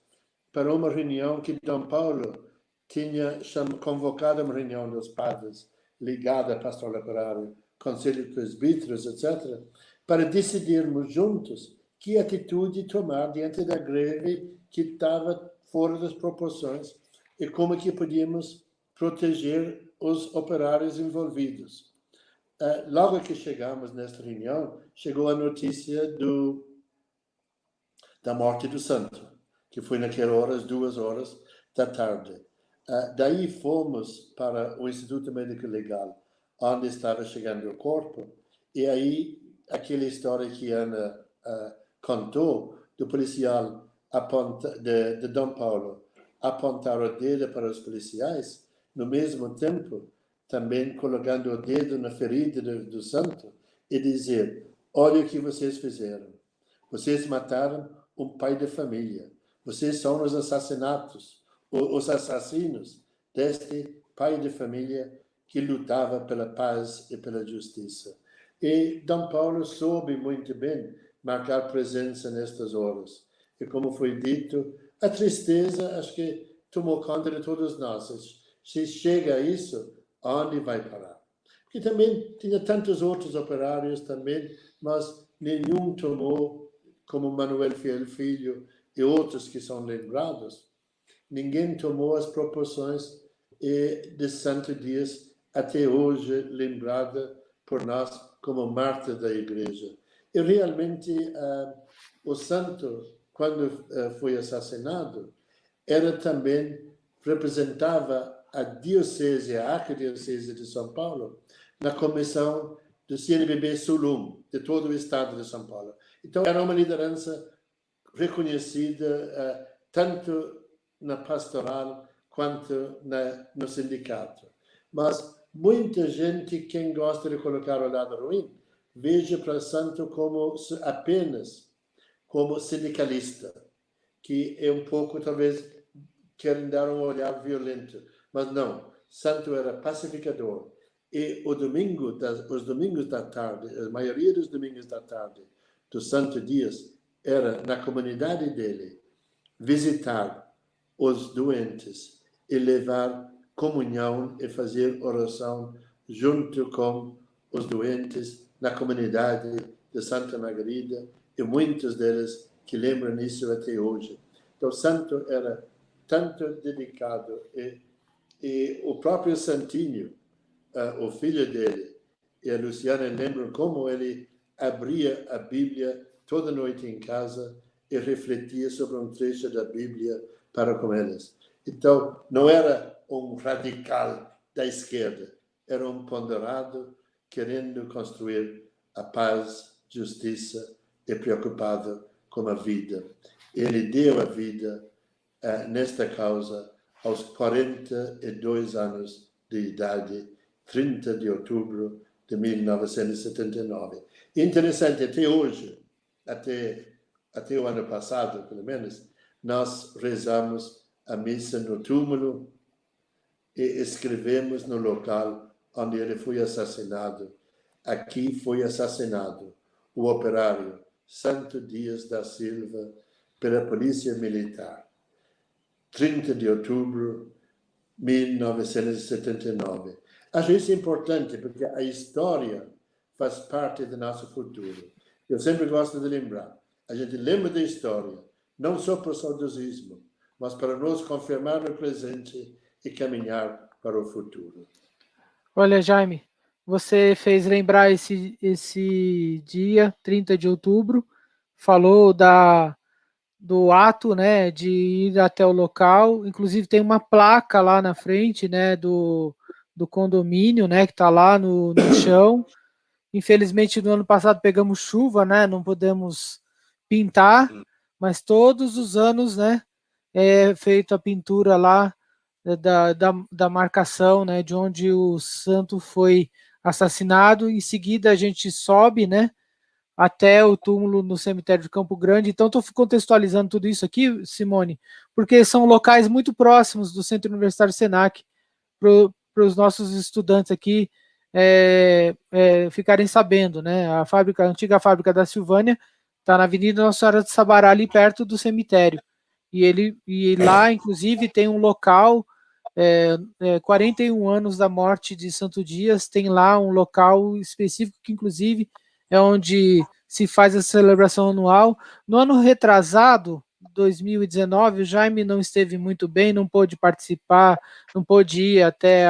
para uma reunião que Dom Paulo tinha convocado, uma reunião dos padres ligada à pastoral operária, conselho de presbíteros, etc., para decidirmos juntos que atitude tomar diante da greve que estava fora das proporções e como que podíamos proteger os operários envolvidos. Logo que chegamos nesta reunião, chegou a notícia da morte do santo, que foi naquelas horas, 2 horas da tarde. Daí fomos para o Instituto Médico Legal, onde estava chegando o corpo, e aí aquela história que Ana contou, do policial de Dom Paulo apontar o dedo para os policiais, no mesmo tempo também colocando o dedo na ferida do santo e dizer: olha o que vocês fizeram. Vocês mataram um pai de família. Vocês são os assassinos deste pai de família que lutava pela paz e pela justiça. E Dom Paulo soube muito bem marcar presença nestas horas. E como foi dito, a tristeza acho que tomou conta de todos nós. Se chega a isso, onde vai parar? Porque também tinha tantos outros operários também, mas nenhum tomou, como Manuel Fiel Filho e outros que são lembrados, ninguém tomou as proporções de Santo Dias, até hoje lembrada por nós como mártir da Igreja. E realmente o santo, quando foi assassinado, representava a diocese, a arquidiocese de São Paulo, na comissão do CNBB Sulum, de todo o estado de São Paulo. Então, era uma liderança reconhecida tanto na pastoral quanto no sindicato. Mas muita gente, quem gosta de colocar o lado ruim, veja para o santo apenas como sindicalista, que é um pouco, talvez, querem dar um olhar violento. Mas não, santo era pacificador. E os domingos da tarde, a maioria dos domingos da tarde do Santo Dias, era na comunidade dele visitar os doentes e levar comunhão e fazer oração junto com os doentes na comunidade de Santa Margarida, e muitos deles que lembram isso até hoje. Então, o santo era tanto dedicado, e o próprio Santinho, o filho dele, e a Luciana lembram como ele abria a Bíblia toda noite em casa e refletia sobre um trecho da Bíblia para com eles. Então, não era um radical da esquerda, era um ponderado querendo construir a paz, justiça e preocupado com a vida. Ele deu a vida nesta causa aos 42 anos de idade, 30 de outubro de 1979. Interessante, até hoje, até o ano passado, pelo menos, nós rezamos a missa no túmulo e escrevemos no local onde ele foi assassinado. Aqui foi assassinado o operário Santo Dias da Silva pela Polícia Militar. 30 de outubro de 1979. Acho isso importante, porque a história faz parte do nosso futuro. Eu sempre gosto de lembrar. A gente lembra da história, não só para o saudosismo, mas para nos confirmar no presente e caminhar para o futuro. Olha, Jaime, você fez lembrar esse dia, 30 de outubro, falou do ato, né, de ir até o local, inclusive tem uma placa lá na frente, né, do condomínio, né, que está lá no chão. Infelizmente, no ano passado pegamos chuva, né, não podemos pintar, mas todos os anos, né, é feita a pintura lá da marcação, né, de onde o santo foi assassinado. Em seguida, a gente sobe, né, até o túmulo no cemitério de Campo Grande. Então, estou contextualizando tudo isso aqui, Simone, porque são locais muito próximos do Centro Universitário Senac, os nossos estudantes aqui ficarem sabendo, né? A antiga fábrica da Silvânia está na Avenida Nossa Senhora de Sabará, ali perto do cemitério. E lá, inclusive, tem um local, 41 anos da morte de Santo Dias, tem lá um local específico que, inclusive, é onde se faz a celebração anual. No ano retrasado, 2019, o Jaime não esteve muito bem, não pôde participar, não pôde ir até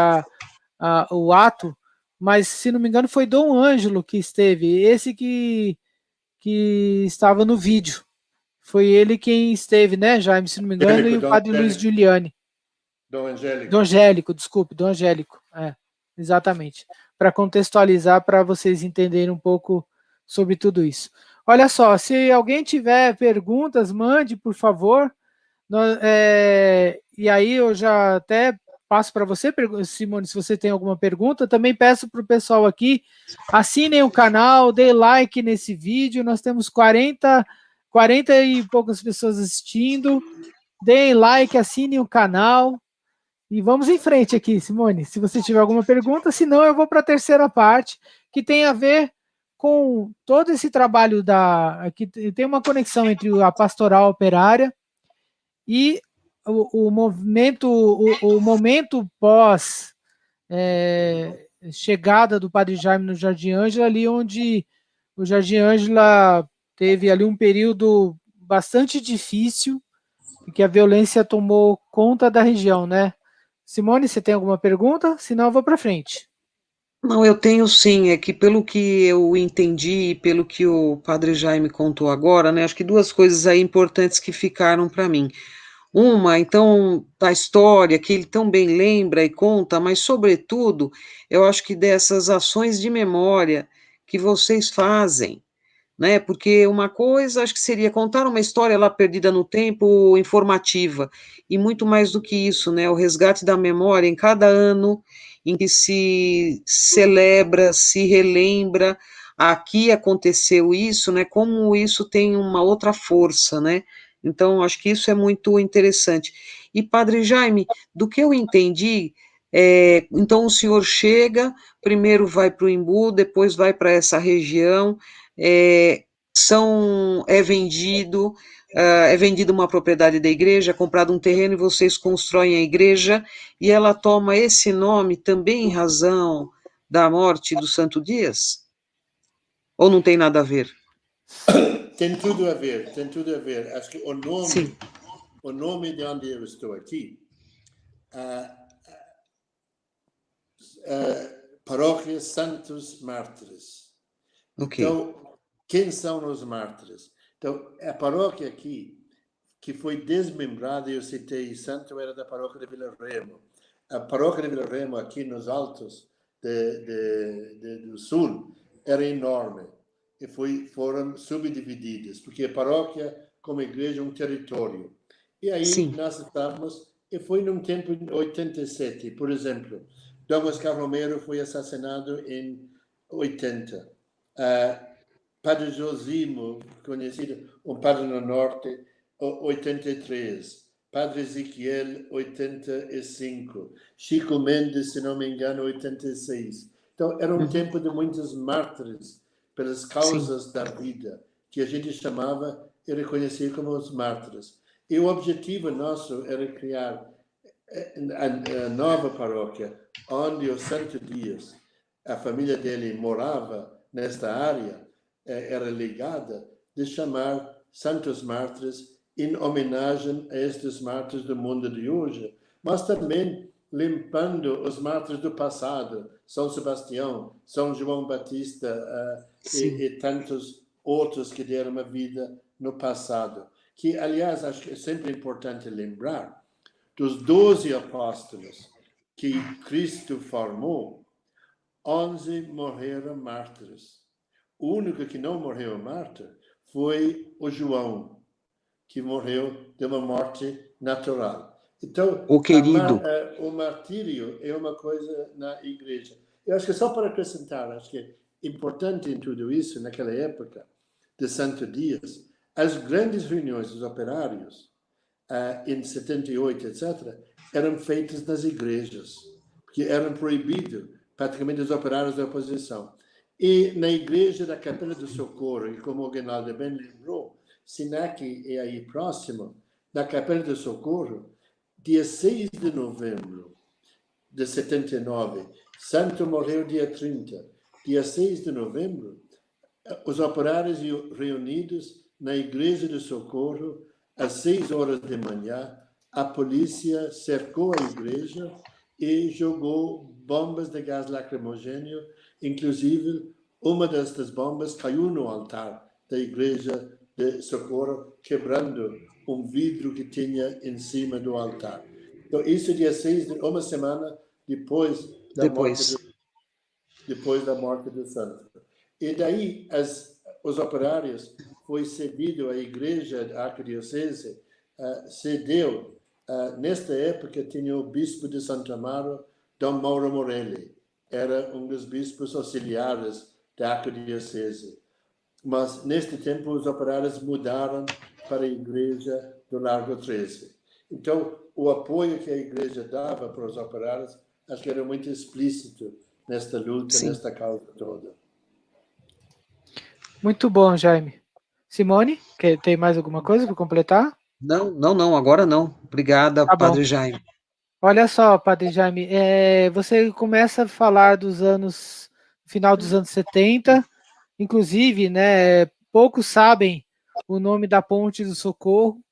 o ato, mas, se não me engano, foi Dom Ângelo que esteve, esse que estava no vídeo. Foi ele quem esteve, né, Jaime, se não me engano, e o padre Luiz Giuliani. Dom Angélico. Dom Angélico, desculpe, Dom Angélico. Exatamente. Para contextualizar, para vocês entenderem um pouco sobre tudo isso. Olha só, se alguém tiver perguntas, mande, por favor. E aí eu já até passo para você, Simone, se você tem alguma pergunta. Também peço para o pessoal aqui, assinem o canal, dê like nesse vídeo. Nós temos 40 e poucas pessoas assistindo. Deem like, assinem o canal. E vamos em frente aqui, Simone, se você tiver alguma pergunta. Senão eu vou para a terceira parte, que tem a ver com todo esse trabalho que tem uma conexão entre a pastoral operária e o momento pós chegada do Padre Jaime no Jardim Ângela, ali onde o Jardim Ângela teve ali um período bastante difícil e que a violência tomou conta da região, né? Simone, você tem alguma pergunta? Senão eu vou para frente. Não, eu tenho sim, é que pelo que eu entendi e pelo que o Padre Jaime contou agora, né, acho que duas coisas aí importantes que ficaram para mim. Uma, então, da história que ele tão bem lembra e conta, mas, sobretudo, eu acho que dessas ações de memória que vocês fazem, né? Porque uma coisa, acho que seria contar uma história lá perdida no tempo, informativa, e muito mais do que isso, né? O resgate da memória em cada ano em que se celebra, se relembra, aqui aconteceu isso, né? Como isso tem uma outra força, né? Então, acho que isso é muito interessante. E, Padre Jaime, do que eu entendi, então o senhor chega, primeiro vai para o Embu, depois vai para essa região, é vendido uma propriedade da igreja, é comprado um terreno e vocês constroem a igreja, e ela toma esse nome também em razão da morte do Santo Dias? Ou não tem nada a ver? Tem tudo a ver, tem tudo a ver. Acho que o nome de onde eu estou aqui, Paróquia Santos Mártires. Okay. Então, quem são os mártires? Então, a paróquia aqui, que foi desmembrada, eu citei Santo, era da paróquia de Vila Remo. A paróquia de Vila Remo, aqui nos altos do sul, era enorme. E foram subdivididas, porque a paróquia, como igreja, é um território. E aí nós estávamos, e foi num tempo em 87, por exemplo, Dom Oscar Romero foi assassinado em 80. Padre Josimo, conhecido, um padre no norte, 83. Padre Ezequiel, 85. Chico Mendes, se não me engano, 86. Então, era um tempo de muitos mártires pelas causas da vida, que a gente chamava e reconhecia como os mártires. E o objetivo nosso era criar a nova paróquia, onde o Santo Dias, a família dele morava nesta área, era ligada, de chamar Santos Mártires em homenagem a estes mártires do mundo de hoje, mas também limpando os mártires do passado, São Sebastião, São João Batista e tantos outros que deram a vida no passado. Que, aliás, acho que é sempre importante lembrar dos 12 apóstolos que Cristo formou, 11 morreram mártires. O único que não morreu mártir foi o João, que morreu de uma morte natural. Então, o martírio é uma coisa na igreja. Eu acho que só para acrescentar, acho que é importante em tudo isso, naquela época de Santo Dias, as grandes reuniões dos operários, em 78, etc., eram feitas nas igrejas. que eram proibidos praticamente os operários da oposição. E na igreja da Capela do Socorro, e como o Aguinaldo bem lembrou, Sinac é aí próximo, na Capela do Socorro, dia 6 de novembro de 79, Santo morreu dia 30. Dia 6 de novembro, os operários reunidos na Igreja do Socorro, às 6 horas da manhã, a polícia cercou a igreja e jogou bombas de gás lacrimogêneo, inclusive uma destas bombas caiu no altar da Igreja de Socorro, quebrando um vidro que tinha em cima do altar. Então, isso dia 6, uma semana depois da morte do santo. E daí, os operários foi cedido à Igreja Arquidiocese, cedeu. Nesta época, tinha o bispo de Santo Amaro, Dom Mauro Morelli. Era um dos bispos auxiliares da Arquidiocese. Mas, neste tempo, os operários mudaram para a Igreja do Largo 13. Então, o apoio que a Igreja dava para os operários, acho que era muito explícito nesta luta, Sim. nesta causa toda. Muito bom, Jaime. Simone, tem mais alguma coisa para completar? Não, agora não. Obrigada, Tá bom. Padre Jaime. Olha só, Padre Jaime, você começa a falar final dos anos 70, inclusive, né, poucos sabem o nome da Ponte do Socorro.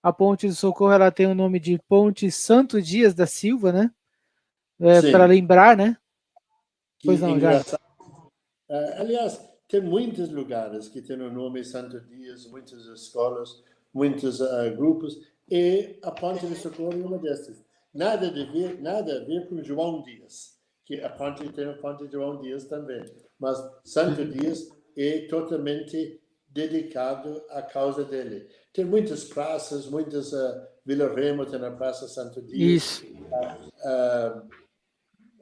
A Ponte do Socorro, ela tem o nome de Ponte Santo Dias da Silva, né? Para lembrar, né? Pois não, já. Aliás, tem muitos lugares que têm o nome Santo Dias, muitas escolas, muitos grupos, e a Ponte do Socorro é uma dessas. Nada a ver com João Dias, que a ponte tem a Ponte de João Dias também. Mas Santo Dias é totalmente dedicado à causa dele. Tem muitas praças, Vila Remo tem a Praça Santo Dias. Isso.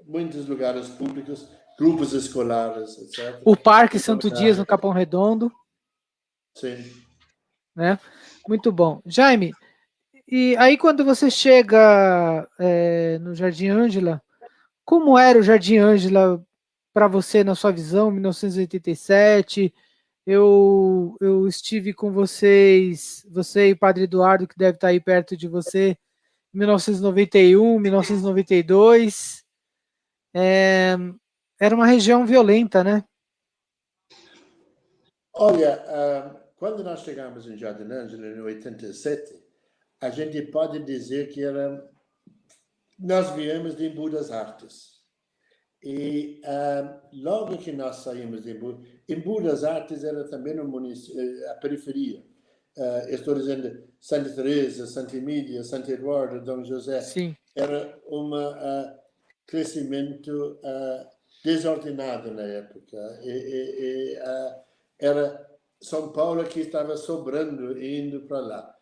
Muitos lugares públicos, grupos escolares, etc. O Parque Santo Dias, no Capão Redondo. Sim. Né? Muito bom. Jaime, e aí quando você chega no Jardim Ângela, como era o Jardim Ângela para você, na sua visão, em 1987? Eu estive com vocês, você e o Padre Eduardo, que deve estar aí perto de você, em 1991, 1992. Era uma região violenta, né? Olha, quando nós chegamos em Jardim Ângela, em 87, a gente pode dizer que nós viemos de Embu das Artes. E logo que nós saímos de Embu das Artes era também a periferia. Estou dizendo Santa Teresa, Santa Emília, Santo Eduardo, Dom José. Sim. Era um crescimento desordenado na época. Era São Paulo que estava sobrando e indo para lá.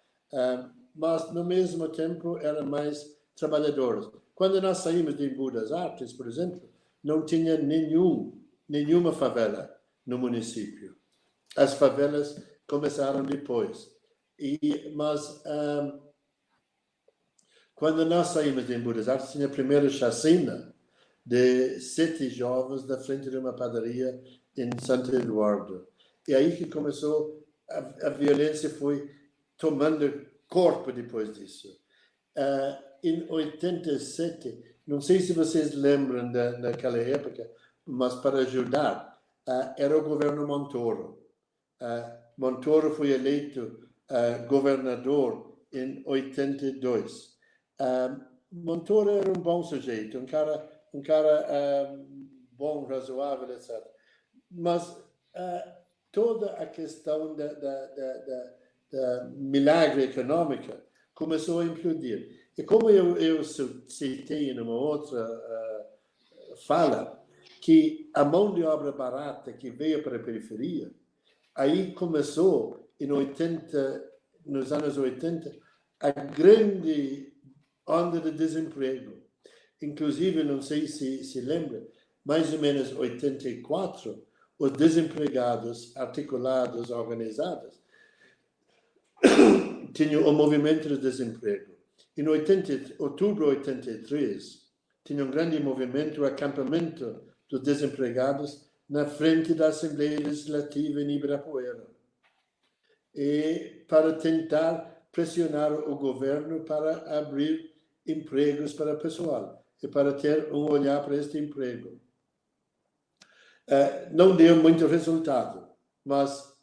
Mas, no mesmo tempo, eram mais trabalhadores. Quando nós saímos de Embu das Artes, por exemplo, não tinha nenhuma favela no município. As favelas começaram depois. Mas, quando nós saímos de Embu das Artes, tinha a primeira chacina de 7 jovens na frente de uma padaria em Santo Eduardo. E aí que começou, a violência foi tomando corpo depois disso. Em 87, não sei se vocês lembram daquela época, mas para ajudar, era o governo Montoro. Montoro foi eleito governador em 82. Montoro era um bom sujeito, um cara bom, razoável, etc. Mas toda a questão da milagre econômica começou a implodir. E como eu citei numa outra fala, que a mão de obra barata que veio para a periferia, aí começou, nos anos 80, a grande onda de desemprego. Inclusive, não sei se lembra, mais ou menos 84, os desempregados articulados, organizados, tinham o movimento de desemprego. Em outubro de 83, tinha um grande movimento, o acampamento dos desempregados na frente da Assembleia Legislativa em Ibirapuera, e para tentar pressionar o governo para abrir empregos para o pessoal e para ter um olhar para este emprego. Não deu muito resultado, mas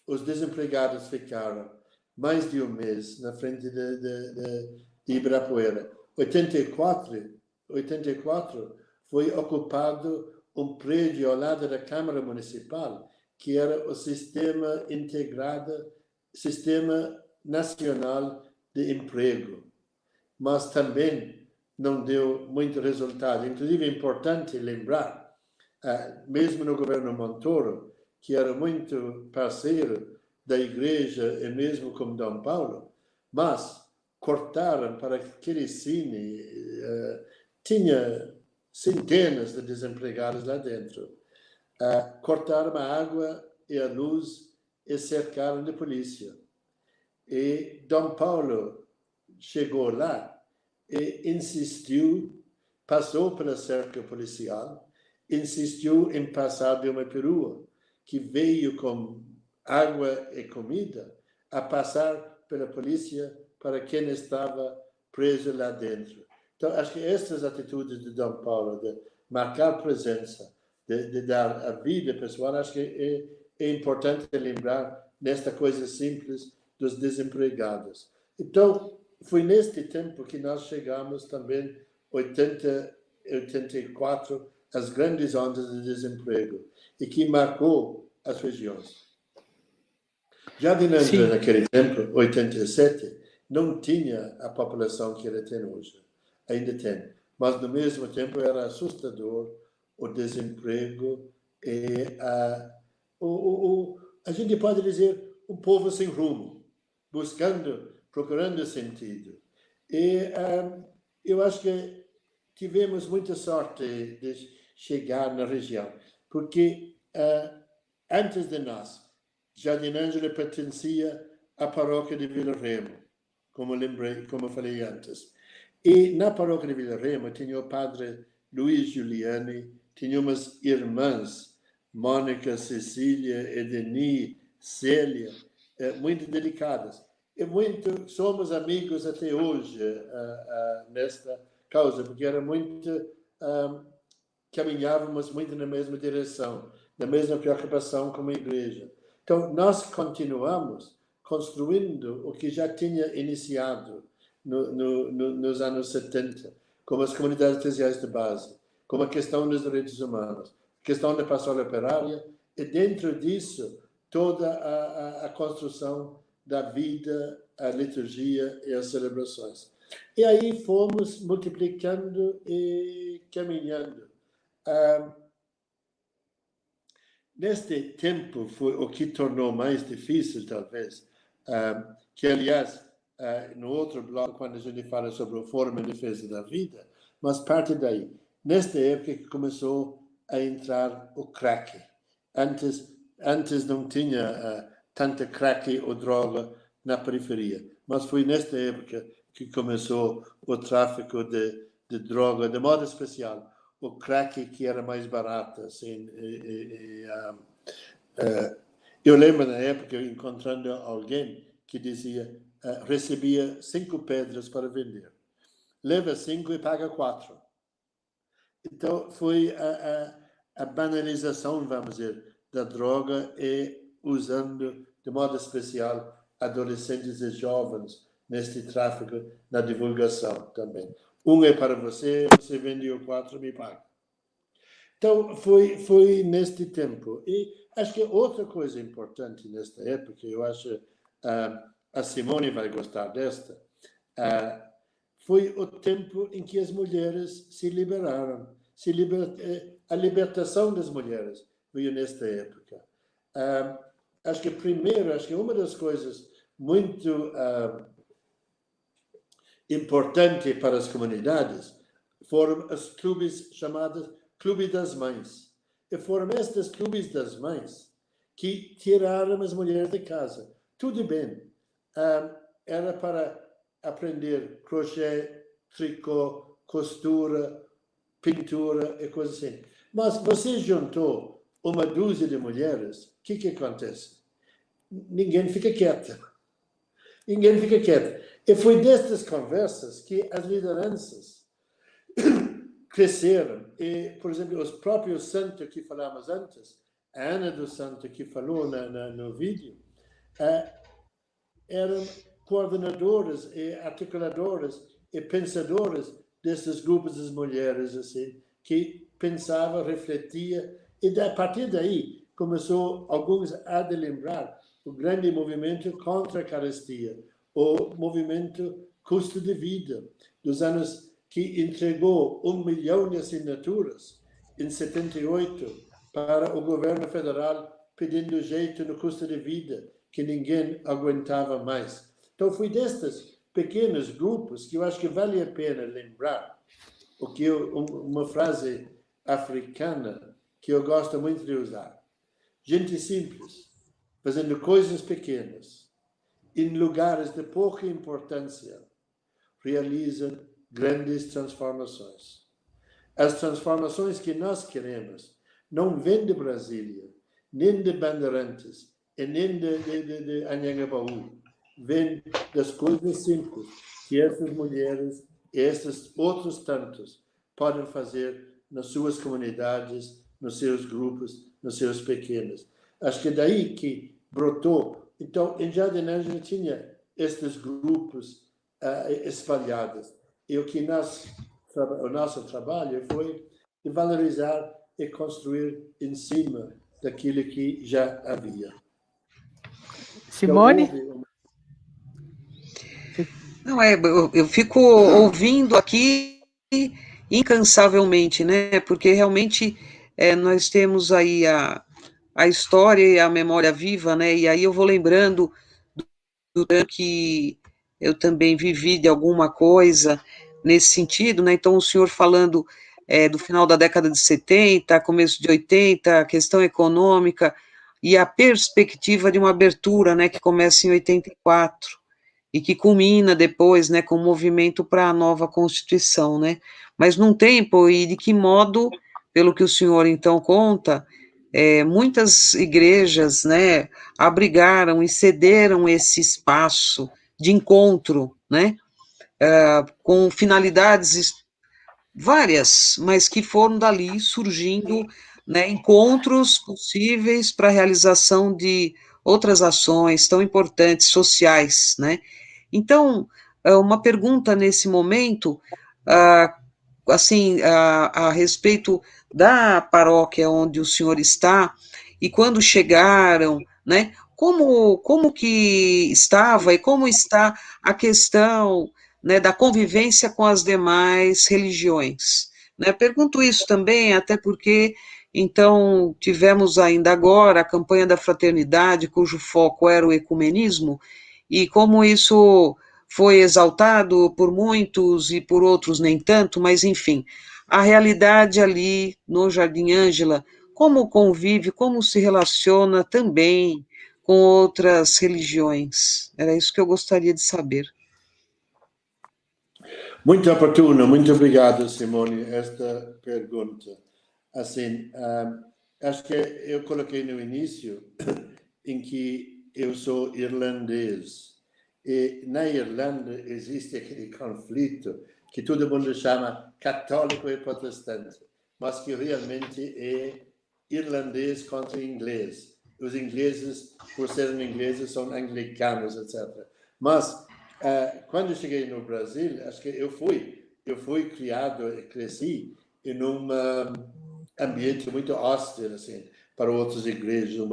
os desempregados ficaram mais de um mês na frente de Ibirapuera. 84 foi ocupado um prédio ao lado da Câmara Municipal, que era o Sistema Integrado, Sistema Nacional de Emprego. Mas também não deu muito resultado. Inclusive, é importante lembrar, mesmo no governo Montoro, que era muito parceiro da igreja e mesmo com Dom Paulo, mas cortaram para aquele cine, tinha centenas de desempregados lá dentro. Cortaram a água e a luz e cercaram de polícia. E Dom Paulo chegou lá e insistiu, passou pela cerca policial, insistiu em passar de uma perua que veio com água e comida a passar pela polícia para quem estava preso lá dentro. Então, acho que essas atitudes de Dom Paulo, de marcar presença, de dar a vida pessoal, acho que é importante lembrar nesta coisa simples dos desempregados. Então, foi neste tempo que nós chegamos também, 84, as grandes ondas de desemprego, e que marcou as regiões. Jardinândia, naquele tempo, 87, não tinha a população que ela tem hoje. Ainda tem. Mas, no mesmo tempo, era assustador o desemprego e a gente pode dizer um povo sem rumo, procurando sentido. E eu acho que tivemos muita sorte de chegar na região, porque antes de nós, Jardinângela pertencia à paróquia de Vila Remo, como falei antes. E na paróquia de Vila Remo tinha o padre Luiz Giuliani, tinha umas irmãs, Mônica, Cecília, Edeni, Célia, muito delicadas. E somos amigos até hoje nesta causa, porque era muito, caminhávamos muito na mesma direção, na mesma preocupação como a igreja. Então, nós continuamos construindo o que já tinha iniciado nos anos 70, como as comunidades eclesiais de base, como a questão dos direitos humanos, a questão da pastoral operária, e dentro disso, toda a construção da vida, a liturgia e as celebrações. E aí fomos multiplicando e caminhando. Neste tempo, foi o que tornou mais difícil, talvez, que, aliás, no outro bloco, quando a gente fala sobre o Fórum em Defesa da Vida, mas parte daí. Nesta época que começou a entrar o crack. Antes não tinha tanta crack ou droga na periferia, mas foi nesta época que começou o tráfico de droga, de modo especial, o crack que era mais barato. Assim, eu lembro na época encontrando alguém que dizia recebia 5 pedras para vender. Leva 5 e paga 4. Então, foi a banalização, vamos dizer, da droga e usando, de modo especial, adolescentes e jovens neste tráfico, na divulgação também. É para você, você vendeu 4, me paga. Então, foi neste tempo. E acho que outra coisa importante nesta época, eu acho a Simone vai gostar desta, foi o tempo em que as mulheres se liberaram. A libertação das mulheres veio nesta época. Acho que uma das coisas muito importante para as comunidades foram os clubes chamados Clube das Mães. E foram estes clubes das mães que tiraram as mulheres de casa. Tudo bem. Era para aprender crochê, tricô, costura, pintura e coisas assim. Mas você juntou uma dúzia de mulheres, o que acontece? Ninguém fica quieto. Ninguém fica quieto. E foi destas conversas que as lideranças cresceram. E, por exemplo, os próprios santos que falamos antes, a Ana do Santo que falou no vídeo, eram coordenadoras e articuladoras e pensadoras desses grupos de mulheres, assim, que pensava, refletia, e a partir daí começou alguns a lembrar o grande movimento contra a carestia, o movimento custo de vida, dos anos que entregou 1 milhão de assinaturas em 78 para o governo federal pedindo jeito no custo de vida, que ninguém aguentava mais. Então, foi destes pequenos grupos que eu acho que vale a pena lembrar o que uma frase africana que eu gosto muito de usar. Gente simples, fazendo coisas pequenas, em lugares de pouca importância, realizam grandes transformações. As transformações que nós queremos não vêm de Brasília, nem de Bandeirantes, e nem de Anhangabaú. Vêm das coisas simples que essas mulheres e esses outros tantos podem fazer nas suas comunidades, nos seus grupos, nos seus pequenos. Acho que é daí que brotou. Então, em Jardim Ângela tinha estes grupos espalhados. E o nosso trabalho foi de valorizar e construir em cima daquilo que já havia. Simone? Não, eu fico ouvindo aqui incansavelmente, né? Porque realmente nós temos aí a história e a memória viva, né? E aí eu vou lembrando do que eu também vivi de alguma coisa nesse sentido, né? Então, o senhor falando do final da década de 70, começo de 80, a questão econômica e a perspectiva de uma abertura, né, que começa em 84 e que culmina depois, né, com o movimento para a nova Constituição, né? Mas num tempo, e de que modo, pelo que o senhor então conta, muitas igrejas, né, abrigaram e cederam esse espaço de encontro, né, com finalidades várias, mas que foram dali surgindo, né, encontros possíveis para a realização de outras ações tão importantes, sociais, né. Então, uma pergunta nesse momento, assim, a respeito da paróquia onde o senhor está, e quando chegaram, né, como que estava e como está a questão, né, da convivência com as demais religiões, né? Pergunto isso também, até porque, então, tivemos ainda agora a campanha da fraternidade, cujo foco era o ecumenismo, e como isso foi exaltado por muitos e por outros nem tanto, mas enfim, a realidade ali no Jardim Ângela, como convive, como se relaciona também com outras religiões. Era isso que eu gostaria de saber. Muito oportuno, muito obrigado, Simone, esta pergunta. Assim, acho que eu coloquei no início em que eu sou irlandês. E na Irlanda existe aquele conflito que todo mundo chama católico e protestante, mas que realmente é irlandês contra inglês. Os ingleses, por serem ingleses, são anglicanos, etc. Mas quando eu cheguei no Brasil, acho que eu fui criado e cresci em um ambiente muito hostil, assim, para outras igrejas,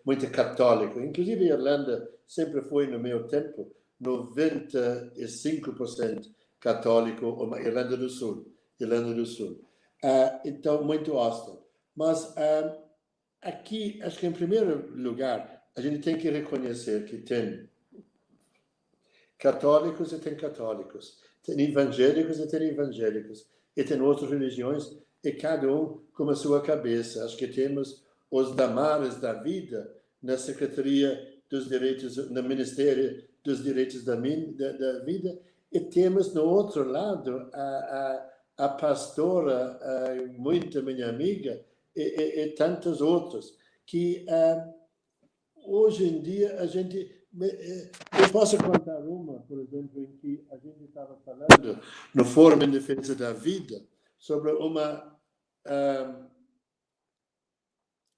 muito católico. Inclusive, a Irlanda sempre foi, no meu tempo, 95% católico, uma Irlanda do Sul. Então, muito hostil. Mas aqui, acho que em primeiro lugar, a gente tem que reconhecer que tem católicos e tem católicos, tem evangélicos e tem evangélicos, e tem outras religiões, e cada um com a sua cabeça. Acho que temos os damares da vida na Secretaria dos Direitos, no Ministério dos Direitos da Vida, E temos, no outro lado, a pastora, muito minha amiga, e tantos outros, que hoje em dia a gente... Eu posso contar uma, por exemplo, em que a gente estava falando no Fórum em Defesa da Vida sobre uma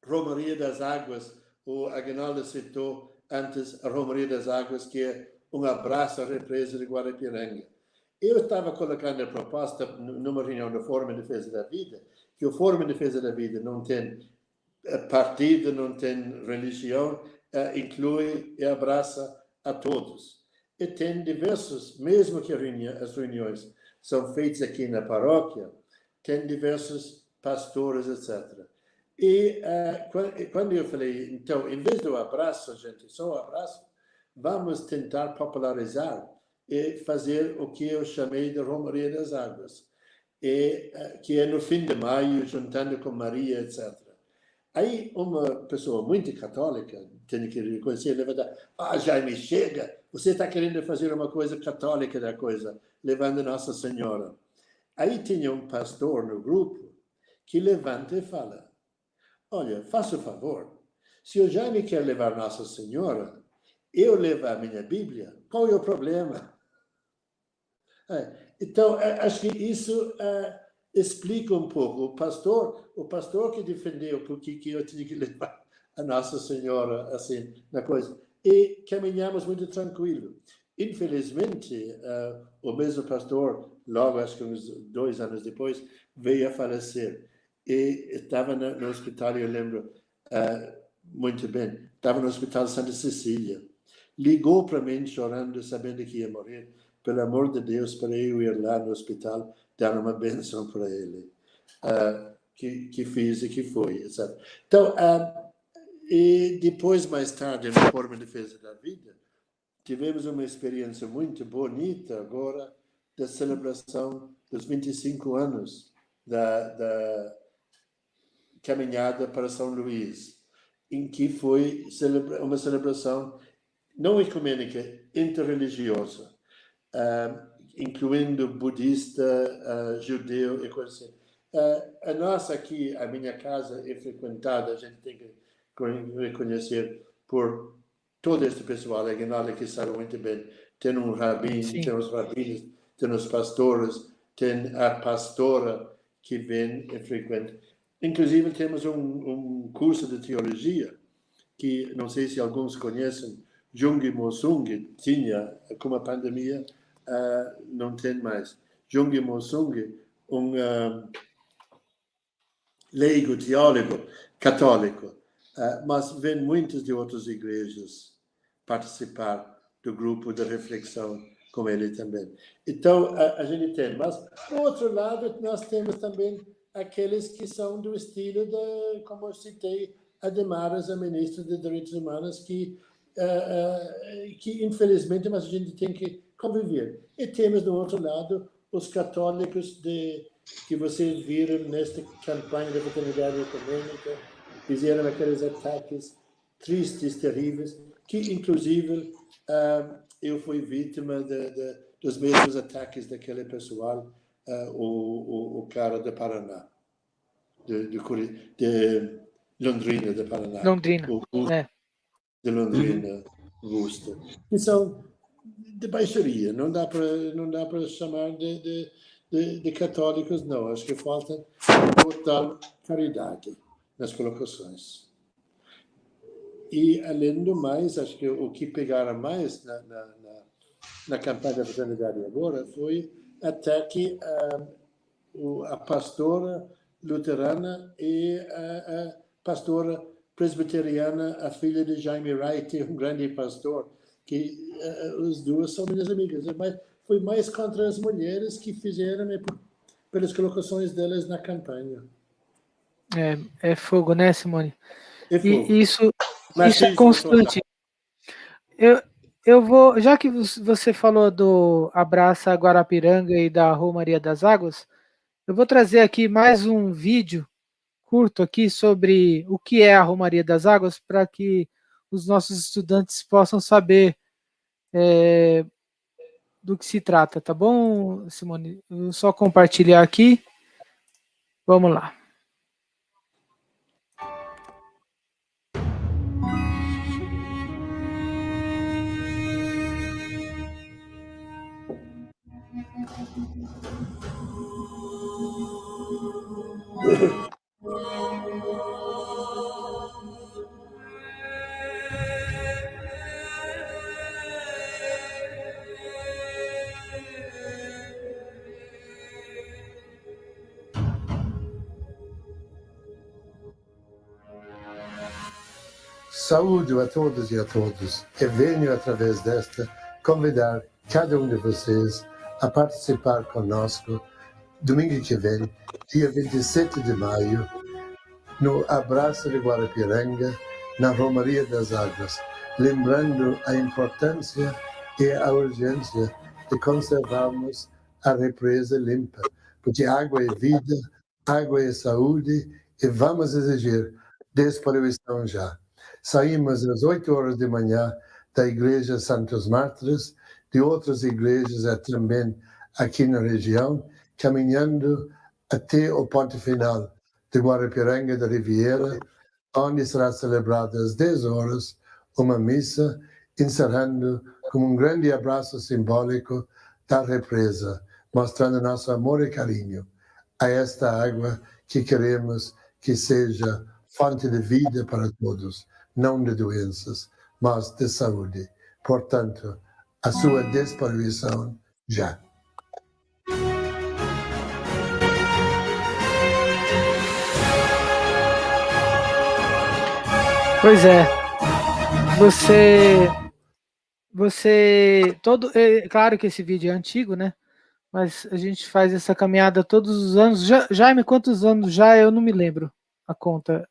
Romaria das Águas. O Aguinaldo citou antes a Romaria das Águas, que é um abraço à represa de Guarapiranga. Eu estava colocando a proposta numa reunião do Fórum em Defesa da Vida, que o Fórum em Defesa da Vida não tem partido, não tem religião, inclui e abraça a todos. E tem diversos, mesmo que as reuniões são feitas aqui na paróquia, tem diversos pastores, etc. E quando eu falei, então, em vez do abraço, gente, só o abraço, vamos tentar popularizar e fazer o que eu chamei de Romaria das Águas, que é no fim de maio, juntando com Maria, etc. Aí uma pessoa muito católica, tem que reconhecer, levantar, Jaime, chega, você está querendo fazer uma coisa católica da coisa, levando Nossa Senhora. Aí tinha um pastor no grupo que levanta e fala, olha, faça o favor, se o Jaime quer levar Nossa Senhora, eu levo a minha Bíblia, qual é o problema? Então, acho que isso explica um pouco. O pastor que defendeu porque eu tinha que levar a Nossa Senhora assim na coisa. E caminhamos muito tranquilo. Infelizmente, o mesmo pastor, logo acho que uns 2 anos depois, veio a falecer. E estava no hospital, eu lembro muito bem, estava no Hospital Santa Cecília. Ligou para mim chorando, sabendo que ia morrer. Pelo amor de Deus, para eu ir lá no hospital, dar uma bênção para ele. Que fiz e que foi, etc. Então, e depois, mais tarde, no Fórum em Defesa da Vida, tivemos uma experiência muito bonita agora da celebração dos 25 anos da caminhada para São Luís, em que foi uma celebração não ecumênica, interreligiosa, incluindo budista, judeu e coisas assim. A nossa aqui, a minha casa é frequentada, a gente tem que reconhecer por todo este pessoal, a Aguinaldo que sabe muito bem, tem um rabino, tem os rabinos, tem os pastores, tem a pastora que vem e frequenta. Inclusive temos um curso de teologia que, não sei se alguns conhecem, Jung Mosung tinha, com a pandemia, não tem mais. Jung Mosung, um leigo teólogo católico, mas vem muitos de outras igrejas participar do grupo de reflexão com ele também. Então, a gente tem. Mas, do outro lado, nós temos também aqueles que são do estilo de, como eu citei, a Damares, a ministra de Direitos Humanos, que infelizmente, mas a gente tem que conviver. E temos, do outro lado, os católicos que vocês viram nesta campanha da fraternidade ecumênica, fizeram aqueles ataques tristes, terríveis, que, inclusive, eu fui vítima dos mesmos ataques daquele pessoal, o cara de Paraná, de Londrina, de Paraná. Londrina, de Londrina, Augusta, que são de baixaria, não dá para chamar de católicos, não. Acho que falta total caridade nas colocações. E, além do mais, acho que o que pegaram mais na campanha da fraternidade agora foi até que a pastora luterana e a pastora presbiteriana, a filha de Jaime Wright, um grande pastor, que os duas são minhas amigas. Mas foi mais contra as mulheres que fizeram pelas colocações delas na campanha. É fogo, né, Simone? É fogo. E isso é constante. Eu vou, já que você falou do Abraça Guarapiranga e da Romaria das Águas, eu vou trazer aqui mais um vídeo curto aqui sobre o que é a Romaria das Águas, para que os nossos estudantes possam saber do que se trata, tá bom, Simone? Eu vou só compartilhar aqui. Vamos lá. Saúde a todos e a todas. E venho, através desta, convidar cada um de vocês a participar conosco domingo que vem, dia 27 de maio, no Abraço de Guarapiranga, na Romaria das Águas, lembrando a importância e a urgência de conservarmos a represa limpa, porque água é vida, água é saúde, e vamos exigir despoluição já. Saímos às 8 horas de manhã da Igreja Santos Mártires, de outras igrejas também aqui na região, caminhando até o ponto final de Guarapiranga da Riviera, onde será celebrada às 10 horas uma missa, encerrando com um grande abraço simbólico da represa, mostrando nosso amor e carinho a esta água que queremos que seja fonte de vida para todos, não de doenças, mas de saúde. Portanto, a sua despoluição já. Pois é. É claro que esse vídeo é antigo, né? Mas a gente faz essa caminhada todos os anos. Jaime, quantos anos já? Eu não me lembro a conta.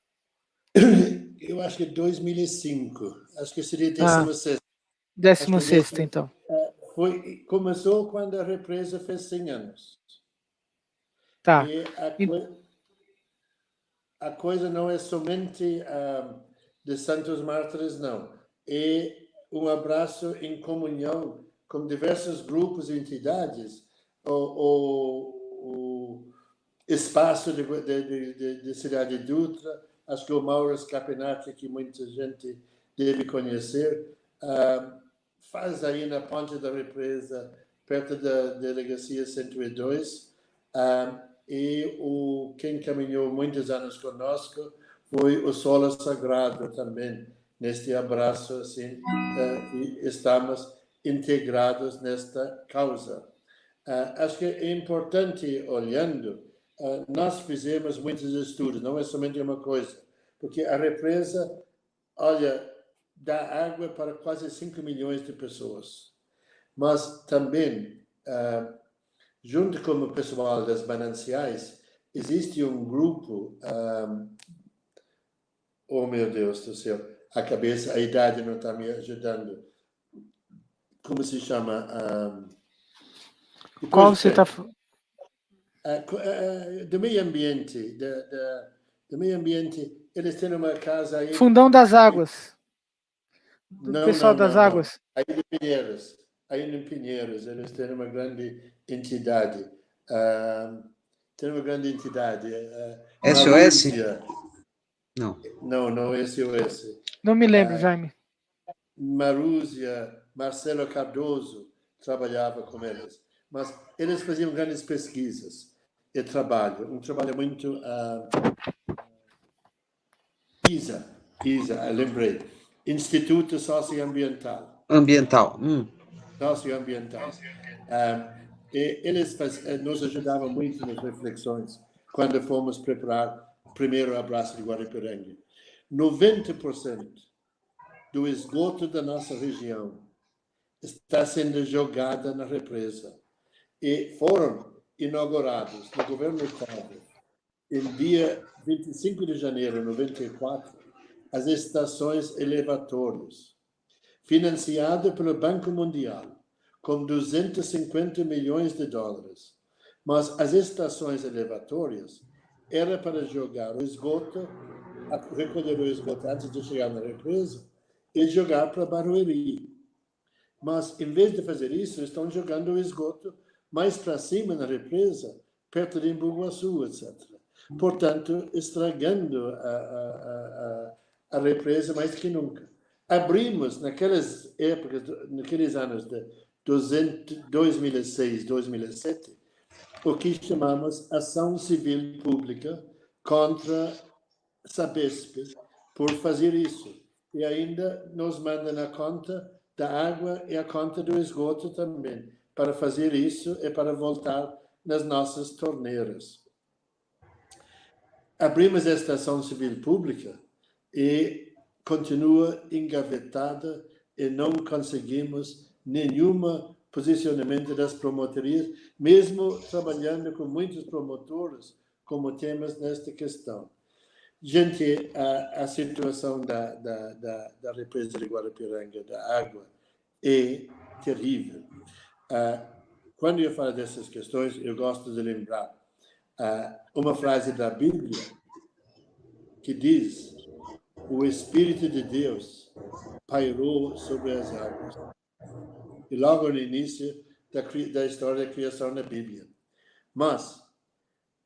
Eu acho que 2005. Acho que seria 16º. 16º, então. Começou quando a represa fez 100 anos. Tá. E a coisa não é somente de Santos Mártires, não. É um abraço em comunhão com diversos grupos e entidades. O espaço de Cidade Dutra, acho que o Mauro Scapinati, que muita gente deve conhecer, faz aí na ponte da represa, perto da delegacia 102, e quem caminhou muitos anos conosco foi o Solo Sagrado também, neste abraço, assim, e estamos integrados nesta causa. Acho que é importante, olhando, nós fizemos muitos estudos, não é somente uma coisa, porque a represa, olha, dá água para quase 5 milhões de pessoas. Mas também, junto com o pessoal das mananciais, existe um grupo, oh meu Deus do céu, a idade não está me ajudando. Como se chama? Qual você está... do meio ambiente, do meio ambiente, eles têm uma casa aí... Fundão das Águas. Do pessoal das Águas. Aí em Pinheiros, eles têm uma grande entidade. SOS? Não é SOS. Não me lembro, Jaime. Marúzia, Marcelo Cardoso trabalhava com eles. Mas eles faziam grandes pesquisas e um trabalho muito... ISA, lembrei. Instituto Socioambiental. Socioambiental. Eles nos ajudavam muito nas reflexões quando fomos preparar o primeiro abraço de Guarapiranga. 90% do esgoto da nossa região está sendo jogada na represa. E foram inaugurados no governo Collor, em dia 25 de janeiro de 94, as estações elevatórias, financiado pelo Banco Mundial, com 250 milhões de dólares. Mas as estações elevatórias era para jogar o esgoto, recolher o esgoto antes de chegar na represa e jogar para Barueri. Mas, em vez de fazer isso, estão jogando o esgoto mais para cima na represa, perto de Embu-Guaçu, etc. Portanto, estragando a represa mais que nunca. Abrimos, naquelas épocas, naqueles anos de 2006, 2007, o que chamamos ação civil pública contra Sabesp por fazer isso. E ainda nos mandam a conta da água e a conta do esgoto também, para fazer isso e para voltar nas nossas torneiras. Abrimos esta ação civil pública e continua engavetada e não conseguimos nenhum posicionamento das promotorias, mesmo trabalhando com muitos promotores, como temos nesta questão. Gente, a situação da represa de Guarapiranga, da água, é terrível. Quando eu falo dessas questões, eu gosto de lembrar uma frase da Bíblia que diz: o Espírito de Deus pairou sobre as águas. E logo no início da história da criação na Bíblia. Mas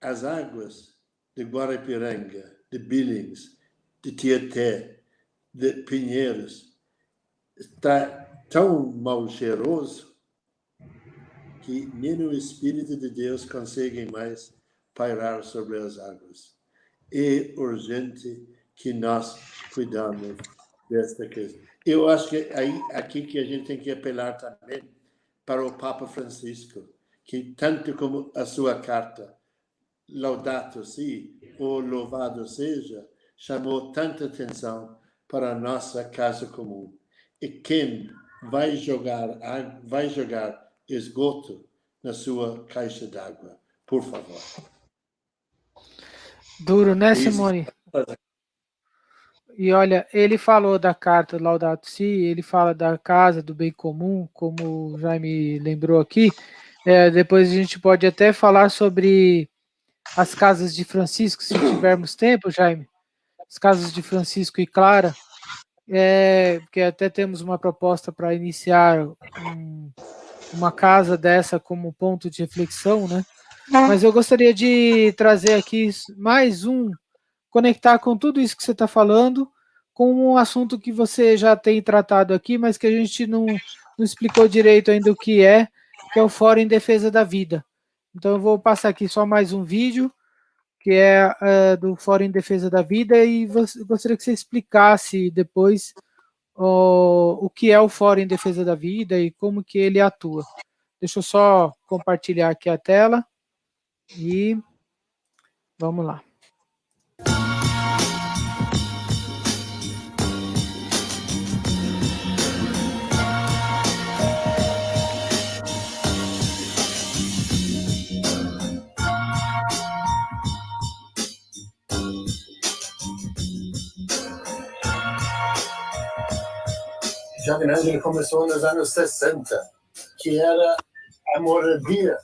as águas de Guarapiranga, de Billings, de Tietê, de Pinheiros, está tão mal cheiroso que nem o Espírito de Deus consegue mais pairar sobre as águas. É urgente que nós cuidamos desta questão. Eu acho que aqui que a gente tem que apelar também para o Papa Francisco, que tanto como a sua carta Laudato Si, ou Louvado Seja, chamou tanta atenção para a nossa casa comum. E quem vai jogar esgoto na sua caixa d'água, por favor. Duro, né, Simone? E olha, ele falou da carta Laudato Si, ele fala da casa do bem comum, como o Jaime lembrou aqui. Depois a gente pode até falar sobre as casas de Francisco, se tivermos tempo, Jaime. As casas de Francisco e Clara, porque até temos uma proposta para iniciar uma casa dessa como ponto de reflexão, né? Mas eu gostaria de trazer aqui mais conectar com tudo isso que você está falando, com um assunto que você já tem tratado aqui, mas que a gente não explicou direito ainda o que é o Fórum em Defesa da Vida. Então eu vou passar aqui só mais um vídeo, que é do Fórum em Defesa da Vida, e gostaria que você explicasse depois o que é o Fórum em Defesa da Vida e como que ele atua. Deixa eu só compartilhar aqui a tela e vamos lá. Jovem Nerd ele começou nos anos 60, que era a moradia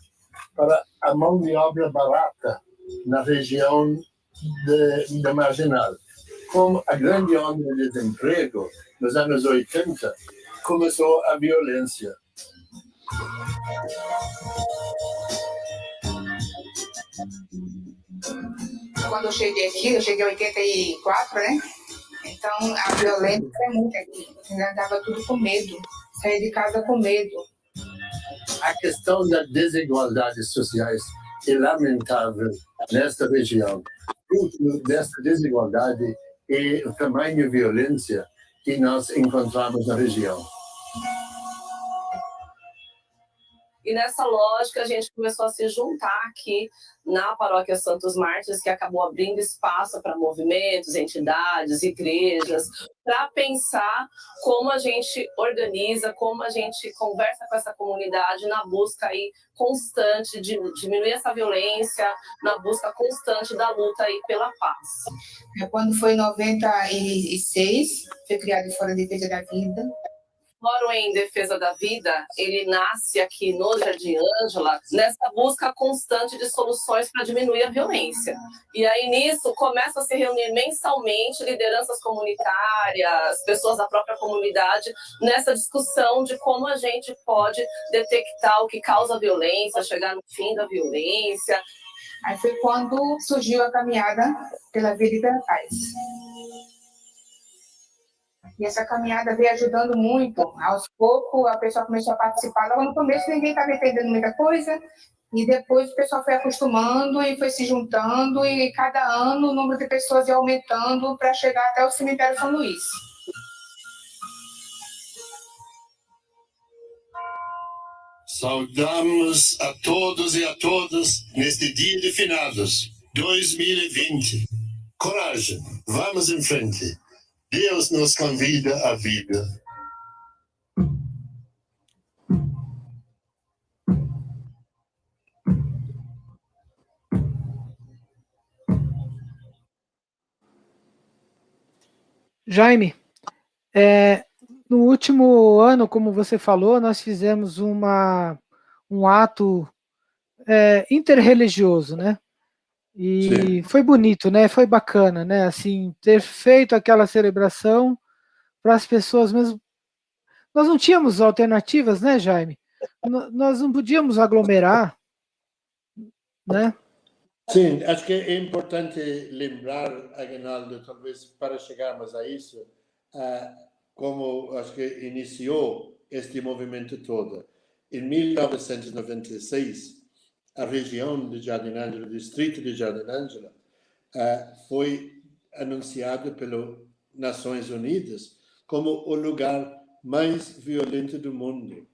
para a mão de obra barata na região da Marginal. Com a grande onda de desemprego, nos anos 80, começou a violência. Quando eu cheguei aqui, eu cheguei em 84, né? Então, a violência é muito aqui. Eu andava tudo com medo. Saía de casa com medo. A questão das desigualdades sociais é lamentável nesta região. Tudo dessa desigualdade é o tamanho de violência que nós encontramos na região. E nessa lógica, a gente começou a se juntar aqui na Paróquia Santos Mártires, que acabou abrindo espaço para movimentos, entidades, igrejas, para pensar como a gente organiza, como a gente conversa com essa comunidade na busca aí constante de diminuir essa violência, na busca constante da luta aí pela paz. Quando foi em 96, foi criado o Fórum de Defesa da Vida. Fórum em Defesa da Vida, ele nasce aqui no Jardim Ângela, nessa busca constante de soluções para diminuir a violência. E aí, nisso, começa a se reunir mensalmente lideranças comunitárias, pessoas da própria comunidade, nessa discussão de como a gente pode detectar o que causa violência, chegar no fim da violência. Aí foi quando surgiu a caminhada pela vida e pela paz. E essa caminhada veio ajudando muito. Aos poucos, a pessoa começou a participar. Logo no começo, ninguém estava entendendo muita coisa. E depois, o pessoal foi acostumando e foi se juntando. E cada ano, o número de pessoas ia aumentando para chegar até o cemitério São Luís. Saudamos a todos e a todas neste dia de finados, 2020. Coragem, vamos em frente. Deus nos convida à vida. Jaime, no último ano, como você falou, nós fizemos um ato interreligioso, né? E Sim. foi bonito, né? Foi bacana, né? Assim, ter feito aquela celebração para as pessoas mesmo. Nós não tínhamos alternativas, né, Jaime? Nós não podíamos aglomerar, né? Sim, acho que é importante lembrar, Aguinaldo, talvez para chegarmos a isso, como acho que iniciou este movimento todo. Em 1996, a região de Jardim Ângela, o distrito de Jardim Ângela, foi anunciado pelas Nações Unidas como o lugar mais violento do mundo,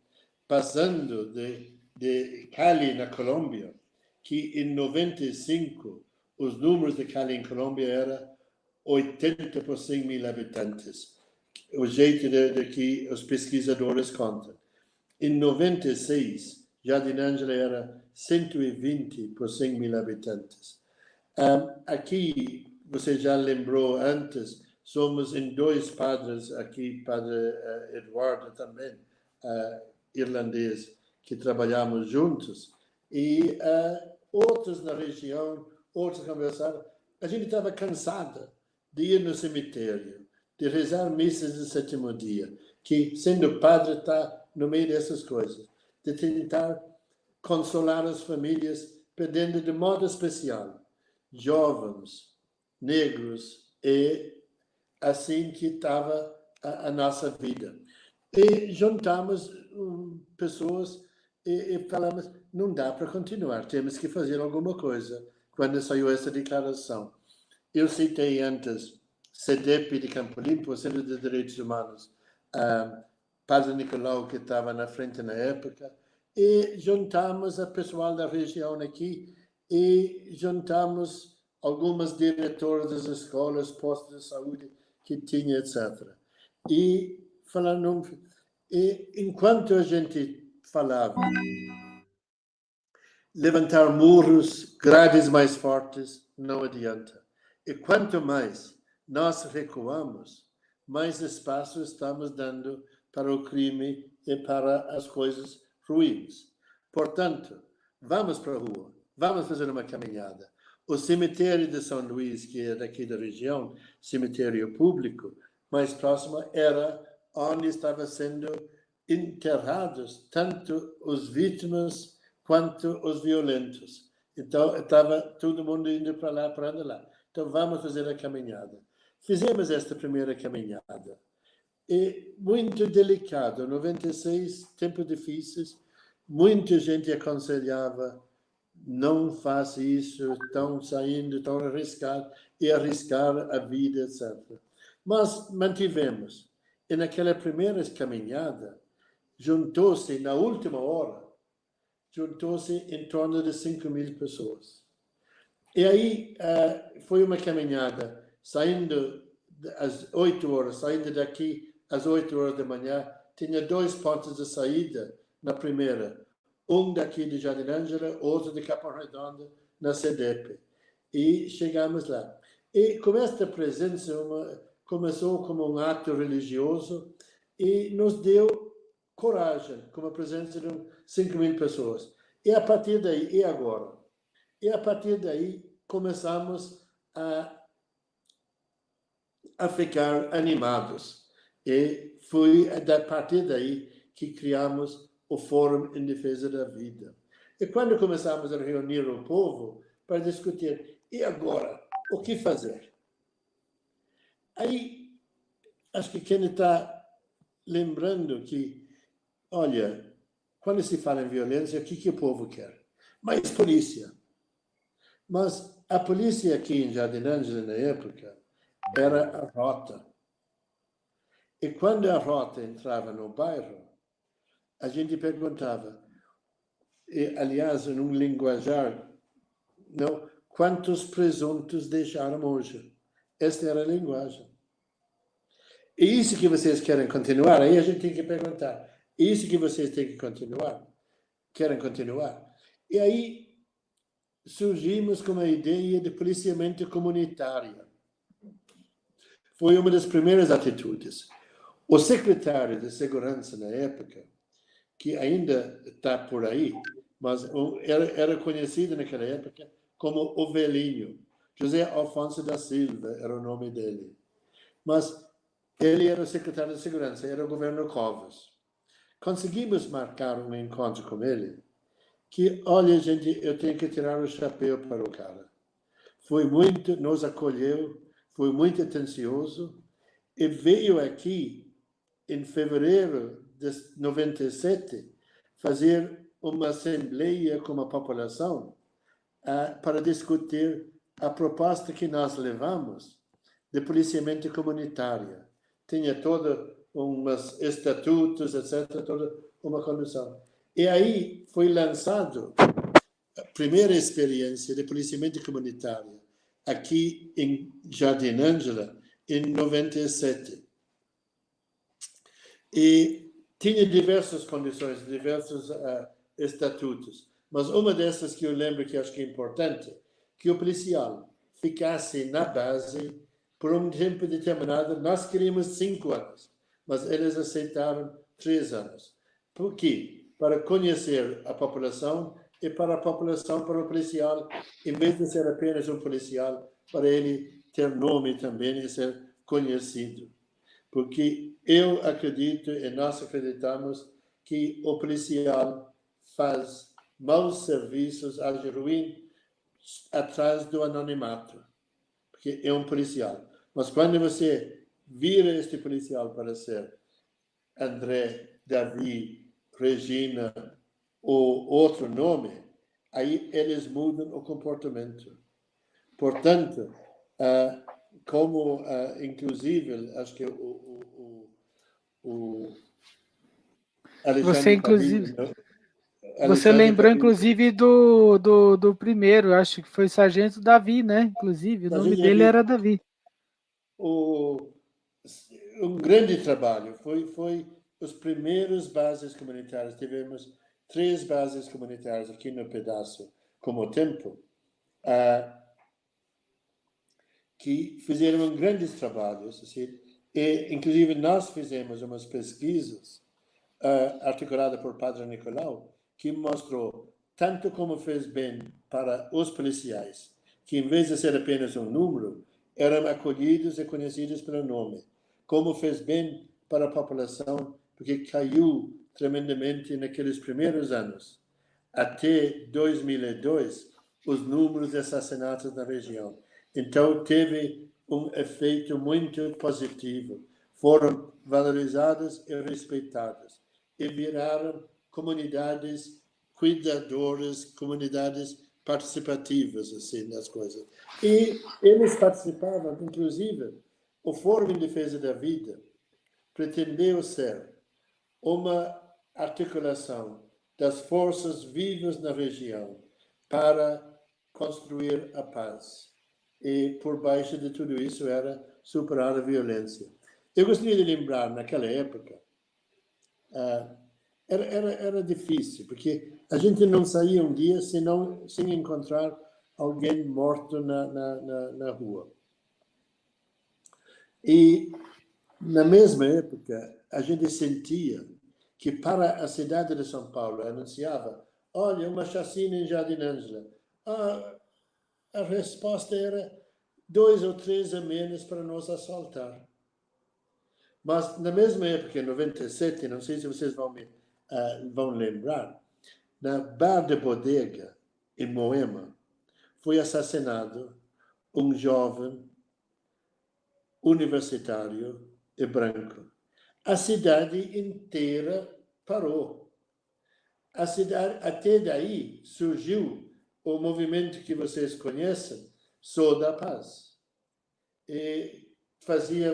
passando de Cali, na Colômbia, que em 95 os números de Cali em Colômbia eram 80 por 100 mil habitantes, o jeito de que os pesquisadores contam. Em 96, Jardim Ângela era 120 por 100 mil habitantes. Aqui, você já lembrou antes, somos em 2 padres, aqui, Padre Eduardo também, irlandês, que trabalhamos juntos, e outros na região, outros conversaram. A gente estava cansada de ir no cemitério, de rezar missas de 7º dia, que, sendo padre, está no meio dessas coisas, de tentar consolar as famílias, perdendo de modo especial jovens, negros, e assim que estava a nossa vida. E juntamos pessoas e falamos, não dá para continuar, temos que fazer alguma coisa. Quando saiu essa declaração, eu citei antes CEDEP de Campo Limpo, Centro de Direitos Humanos, Padre Nicolau, que estava na frente na época, e juntamos a pessoal da região aqui, e juntamos algumas diretoras das escolas, postos de saúde que tinha, etc. E falando, e enquanto a gente falava, levantar muros, grades mais fortes, não adianta. E quanto mais nós recuamos, mais espaço estamos dando para o crime e para as coisas ruins. Portanto, vamos para a rua, vamos fazer uma caminhada. O cemitério de São Luís, que é daqui da região, cemitério público, mais próximo, era onde estavam sendo enterrados tanto os vítimas quanto os violentos. Então, estava todo mundo indo para lá, para lá. Então, vamos fazer a caminhada. Fizemos esta primeira caminhada. E muito delicado, 96, tempos difíceis, muita gente aconselhava, não faça isso, estão saindo, estão arriscando, e arriscar a vida, etc. Mas mantivemos. E naquela primeira caminhada, juntou-se, na última hora, juntou-se em torno de 5 mil pessoas. E aí foi uma caminhada, saindo às 8 horas, saindo daqui às 8 horas da manhã, tinha 2 pontos de saída na primeira. Um daqui de Jardim Ângela, outro de Capão Redondo, na CEDEP. E chegamos lá. E com esta presença, começou como um ato religioso, e nos deu coragem, com a presença de 5.000 pessoas. E a partir daí, e agora? E a partir daí, começamos a ficar animados. E foi a partir daí que criamos o Fórum em Defesa da Vida. E quando começamos a reunir o povo para discutir, e agora, o que fazer? Aí, acho que quem está lembrando que, olha, quando se fala em violência, o que o povo quer? Mais polícia. Mas a polícia aqui em Jardim Ângela, na época, era a rota. E quando a rota entrava no bairro, a gente perguntava, e, aliás, num linguajar, não, quantos presuntos deixaram hoje? Esta era a linguagem. E isso que vocês querem continuar? Aí a gente tem que perguntar, isso que vocês têm que continuar? Querem continuar? E aí surgimos com a ideia de policiamento comunitário. Foi uma das primeiras atitudes. O secretário de Segurança na época, que ainda está por aí, mas era conhecido naquela época como o Velhinho. José Alfonso da Silva era o nome dele. Mas ele era o secretário de Segurança, era o governo Covas. Conseguimos marcar um encontro com ele, que, olha, gente, eu tenho que tirar o chapéu para o cara. Nos acolheu, foi muito atencioso, e veio aqui, em fevereiro de 97, fazer uma assembleia com a população para discutir a proposta que nós levamos de policiamento comunitário. Tinha todos uns estatutos, etc., toda uma condução. E aí foi lançado a primeira experiência de policiamento comunitário aqui em Jardim Ângela, em 97. E tinha diversas condições, diversos estatutos. Mas uma dessas que eu lembro que acho que é importante, que o policial ficasse na base por um tempo determinado. Nós queríamos 5 anos, mas eles aceitaram 3 anos. Por quê? Para conhecer a população e para a população, para o policial, em vez de ser apenas um policial, para ele ter nome também e ser conhecido. Porque eu acredito e nós acreditamos que o policial faz maus serviços, age ruim atrás do anonimato, porque é um policial. Mas quando você vira este policial para ser André, Davi, Regina ou outro nome, aí eles mudam o comportamento. Portanto, como, inclusive, acho que o Você, inclusive, você lembrou, inclusive, do primeiro, acho que foi Sargento Davi, né? Inclusive, o nome dele era Davi. Um grande trabalho. Foi os primeiros bases comunitárias. Tivemos 3 bases comunitárias aqui no pedaço, como tempo, que fizeram grandes trabalhos. Assim, e, inclusive, nós fizemos umas pesquisas articuladas por Padre Nicolau, que mostrou tanto como fez bem para os policiais, que em vez de ser apenas um número, eram acolhidos e conhecidos pelo nome, como fez bem para a população, porque caiu tremendamente naqueles primeiros anos. Até 2002, os números de assassinatos na região. Então, teve um efeito muito positivo. Foram valorizados e respeitados. E viraram comunidades cuidadoras, comunidades participativas, assim, nas coisas. E eles participavam, inclusive, o Fórum em Defesa da Vida pretendeu ser uma articulação das forças vivas na região para construir a paz. E por baixo de tudo isso era superar a violência. Eu gostaria de lembrar, naquela época, era difícil, porque a gente não saía um dia sem encontrar alguém morto na rua. E, na mesma época, a gente sentia que para a cidade de São Paulo anunciava, olha, uma chacina em Jardim Ângela. A resposta era 2 ou 3 a menos para nos assaltar. Mas na mesma época, em 97, não sei se vocês vão lembrar, na Bar de Bodega, em Moema, foi assassinado um jovem universitário e branco. A cidade inteira parou. A cidade, até daí surgiu o movimento que vocês conhecem, Sou da Paz. E fazia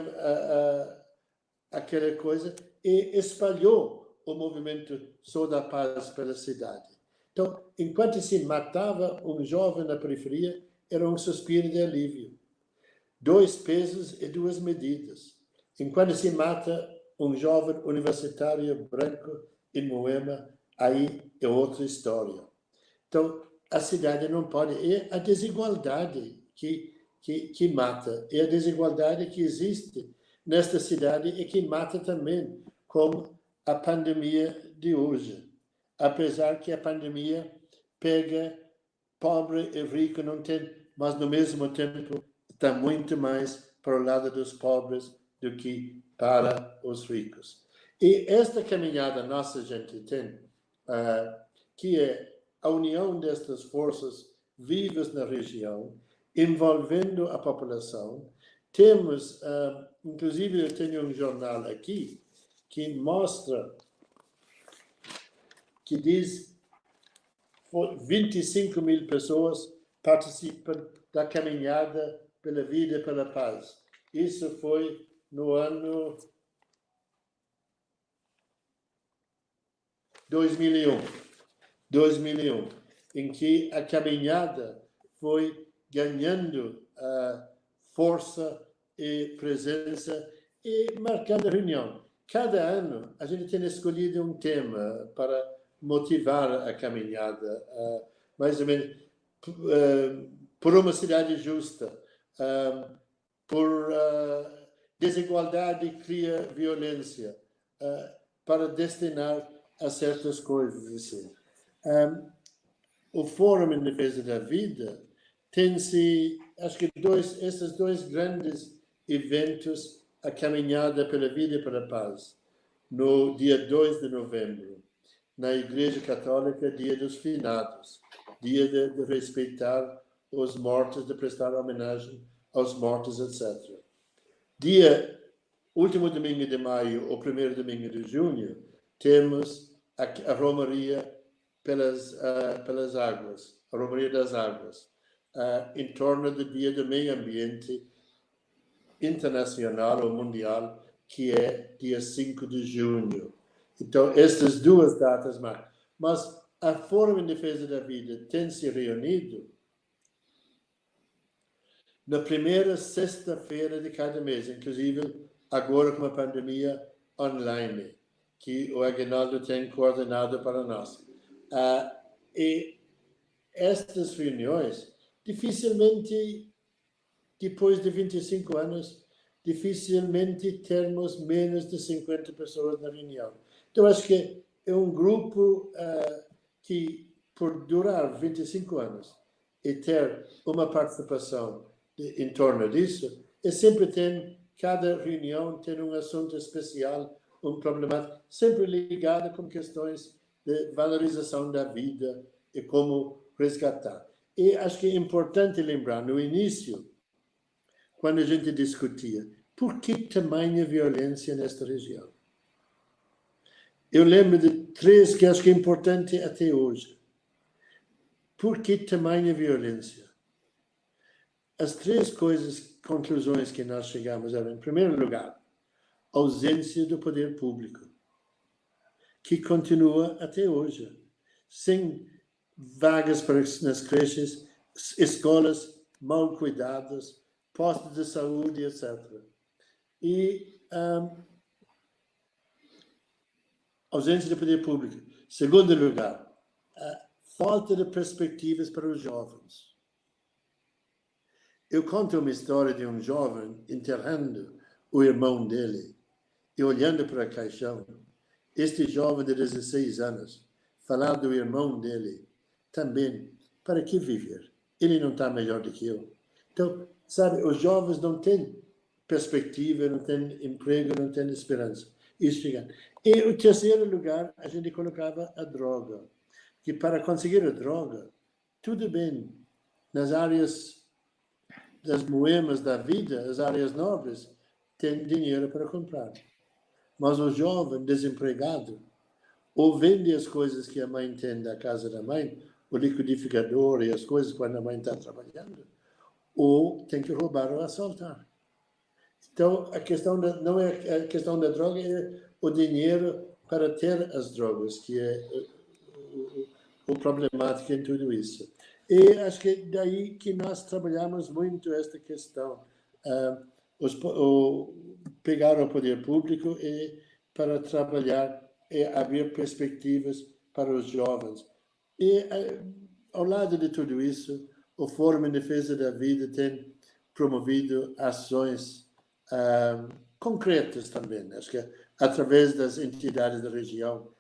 aquela coisa e espalhou o movimento Sou da Paz pela cidade. Então, enquanto se matava um jovem na periferia, era um suspiro de alívio. 2 pesos e 2 medidas. Enquanto se mata um jovem universitário branco em Moema, aí é outra história. Então, a cidade não pode... É a desigualdade que mata. É a desigualdade que existe nesta cidade e que mata também, como a pandemia de hoje. Apesar que a pandemia pega pobre e rico, não tem, mas no mesmo tempo está muito mais para o lado dos pobres do que para os ricos. E esta caminhada nossa gente tem, que é a união destas forças vivas na região, envolvendo a população. Temos, inclusive eu tenho um jornal aqui, que mostra, que diz 25 mil pessoas participam da caminhada pela vida e pela paz. Isso foi no ano 2001, em que a caminhada foi ganhando força e presença e marcando reunião. Cada ano a gente tem escolhido um tema para motivar a caminhada, mais ou menos por uma cidade justa, por desigualdade cria violência, para destinar a certas coisas. Assim. O Fórum em Defesa da Vida tem-se, acho que esses 2 grandes eventos, a Caminhada pela Vida e pela Paz, no dia 2 de novembro, na Igreja Católica, Dia dos Finados, dia de respeitar os mortos, de prestar homenagem aos mortos, etc. Último domingo de maio, ou primeiro domingo de junho, temos a Romaria pelas águas, a Romaria das Águas, em torno do Dia do Meio Ambiente Internacional ou Mundial, que é dia 5 de junho. Então, estas 2 datas marcam. Mas a Fórum em Defesa da Vida tem se reunido na primeira sexta-feira de cada mês, inclusive agora com a pandemia online, que o Aguinaldo tem coordenado para nós. E estas reuniões, dificilmente, depois de 25 anos, dificilmente termos menos de 50 pessoas na reunião. Então, acho que é um grupo que, por durar 25 anos e ter uma participação em torno disso, e sempre tem, cada reunião tem um assunto especial, um problemático, sempre ligado com questões de valorização da vida e como resgatar. E acho que é importante lembrar, no início, quando a gente discutia, por que tamanha violência nesta região? Eu lembro de 3 que acho que é importante até hoje. Por que tamanha violência? As 3 conclusões que nós chegamos eram, em primeiro lugar, ausência do poder público, que continua até hoje, sem vagas nas creches, escolas mal cuidadas, postos de saúde, etc. E ausência de poder público. Segundo lugar, falta de perspectivas para os jovens. Eu conto uma história de um jovem enterrando o irmão dele. e olhando para o caixão, este jovem de 16 anos, falar do irmão dele, também, para que viver? Ele não está melhor do que eu. Então, sabe, os jovens não têm perspectiva, não têm emprego, não têm esperança. Isso fica. E o terceiro lugar, a gente colocava a droga. Que para conseguir a droga, tudo bem, nas áreas das boêmias da vida, as áreas nobres, tem dinheiro para comprar. Mas o jovem desempregado, ou vende as coisas que a mãe tem da casa da mãe, o liquidificador e as coisas quando a mãe está trabalhando, ou tem que roubar ou assaltar. Então, a questão não é a questão da droga, é o dinheiro para ter as drogas, que é o problemático em tudo isso. E acho que daí que nós trabalhamos muito esta questão, pegar o poder público e para trabalhar e abrir perspectivas para os jovens. E ao lado de tudo isso, o Fórum em Defesa da Vida tem promovido ações concretas também, acho que através das entidades da região,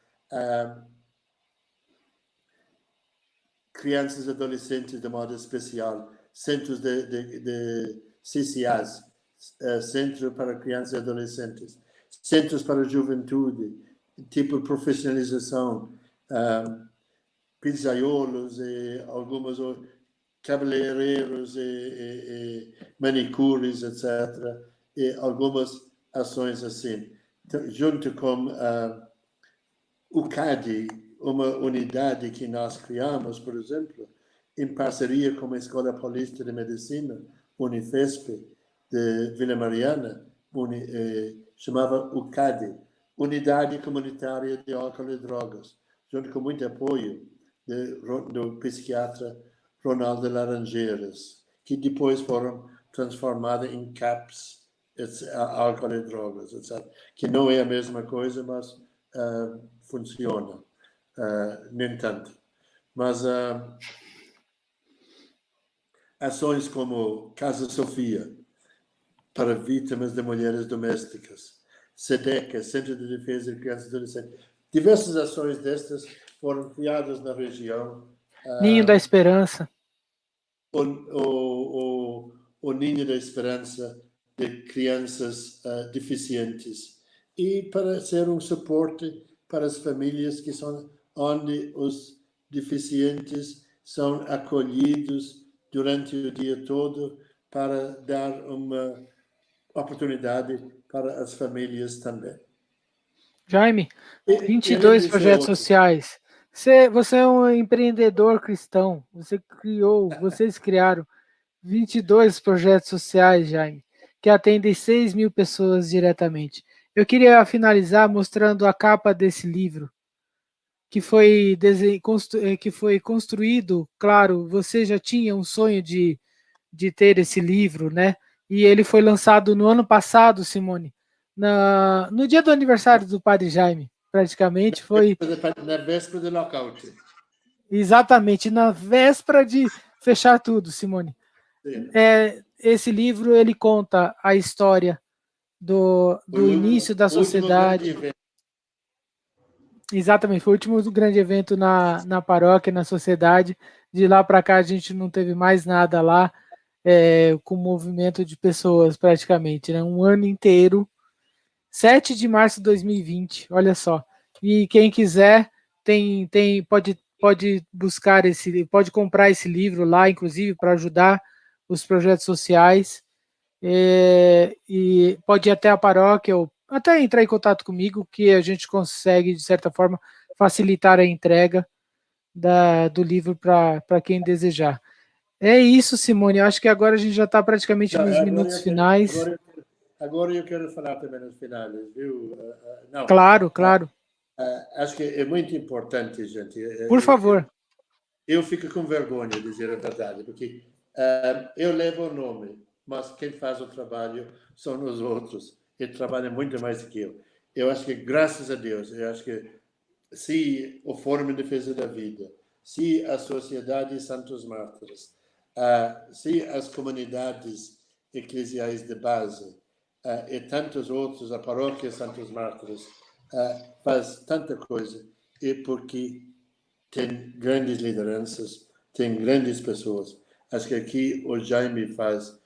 crianças e adolescentes de modo especial, centros de CCAs, Centro para Crianças e Adolescentes, centros para a juventude, tipo profissionalização, pizzaiolos e alguns cabeleireiros e manicures, etc. E algumas ações assim. Junto com o CADI, uma unidade que nós criamos, por exemplo, em parceria com a Escola Paulista de Medicina, Unifesp, de Vila Mariana, chamava o CADI, Unidade Comunitária de Álcool e Drogas, junto com muito apoio do psiquiatra Ronaldo Laranjeiras, que depois foram transformadas em CAPS, álcool e drogas, etc. Que não é a mesma coisa, mas funciona. Nem tanto. Mas ações como Casa Sofia, para vítimas de mulheres domésticas, SEDECA, Centro de Defesa de Crianças e Adolescentes, diversas ações destas foram criadas na região. Ninho da Esperança. O Ninho da Esperança de crianças deficientes, e para ser um suporte para as famílias que são onde os deficientes são acolhidos durante o dia todo, para dar uma oportunidade para as famílias também. Jaime, 22 projetos sociais. Você é um empreendedor cristão. Vocês criaram 22 projetos sociais, Jaime, que atendem 6.000 pessoas diretamente. Eu queria finalizar mostrando a capa desse livro, que foi construído, claro, você já tinha um sonho de ter esse livro, né? E ele foi lançado no ano passado, Simone, no dia do aniversário do Padre Jaime, praticamente foi... Na véspera do lockout. Exatamente, na véspera de fechar tudo, Simone. Esse livro, ele conta a história do início da sociedade. Exatamente, foi o último grande evento na paróquia, na sociedade. De lá para cá a gente não teve mais nada lá, com movimento de pessoas praticamente, né? Um ano inteiro. 7 de março de 2020, olha só. E quem quiser pode buscar pode comprar esse livro lá, inclusive, para ajudar os projetos sociais. E pode ir até a paróquia ou até entrar em contato comigo, que a gente consegue, de certa forma, facilitar a entrega do livro para quem desejar. É isso, Simone. Eu acho que agora a gente já está praticamente nos minutos finais. Agora eu quero falar também nos finais, viu? Não, claro. Acho que é muito importante, gente. Por favor. Eu fico com vergonha de dizer a verdade, porque eu levo o nome, mas quem faz o trabalho são os outros. Ele trabalha muito mais que eu. Eu acho que, graças a Deus, eu acho que se o Fórum em Defesa da Vida, se a Sociedade Santos Mártires, se as comunidades eclesiais de base, e tantos outros, a paróquia Santos Mártires faz tanta coisa, e porque tem grandes lideranças, tem grandes pessoas. Acho que aqui o Jaime faz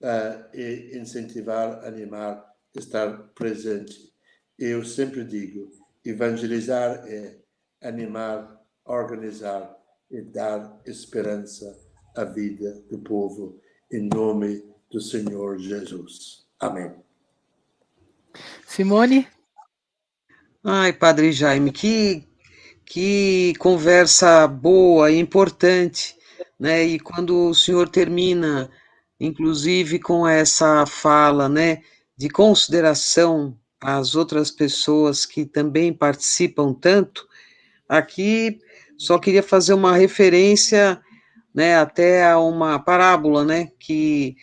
é incentivar, animar, estar presente. Eu sempre digo, evangelizar é animar, organizar e dar esperança à vida do povo, em nome do Senhor Jesus. Amém. Simone? Ai, Padre Jaime, que conversa boa e importante, né? E quando o senhor termina, inclusive com essa fala, né, de consideração às outras pessoas que também participam tanto, aqui só queria fazer uma referência, né, até a uma parábola, né, que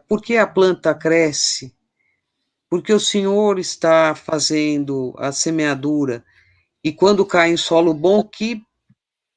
por que a planta cresce? Porque o Senhor está fazendo a semeadura, e quando cai em solo bom,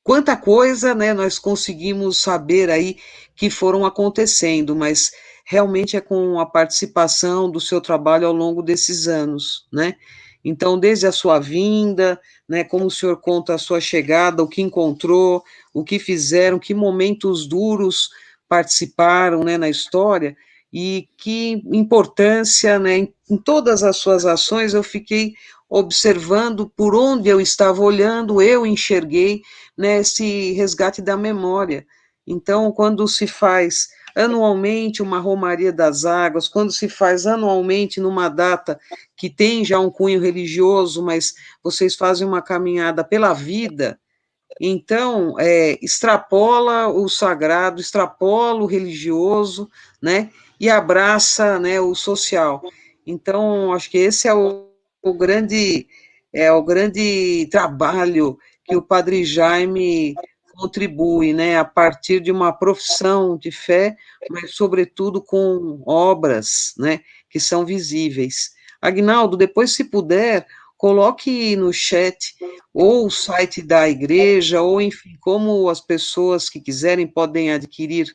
quanta coisa, né, nós conseguimos saber aí que foram acontecendo, mas realmente é com a participação do seu trabalho ao longo desses anos, né? Então, desde a sua vinda, né, como o senhor conta a sua chegada, o que encontrou, o que fizeram, que momentos duros participaram, né, na história, e que importância, né, em todas as suas ações, eu fiquei observando por onde eu estava olhando, eu enxerguei, né, esse resgate da memória. Então, quando se faz anualmente uma Romaria das Águas, quando se faz anualmente numa data que tem já um cunho religioso, mas vocês fazem uma caminhada pela vida, então, extrapola o sagrado, extrapola o religioso, né, e abraça, né, o social. Então, acho que esse é o grande trabalho que o Padre Jaime contribui, né, a partir de uma profissão de fé, mas sobretudo com obras, né, que são visíveis. Aguinaldo, depois, se puder, coloque no chat ou o site da igreja, ou enfim, como as pessoas que quiserem podem adquirir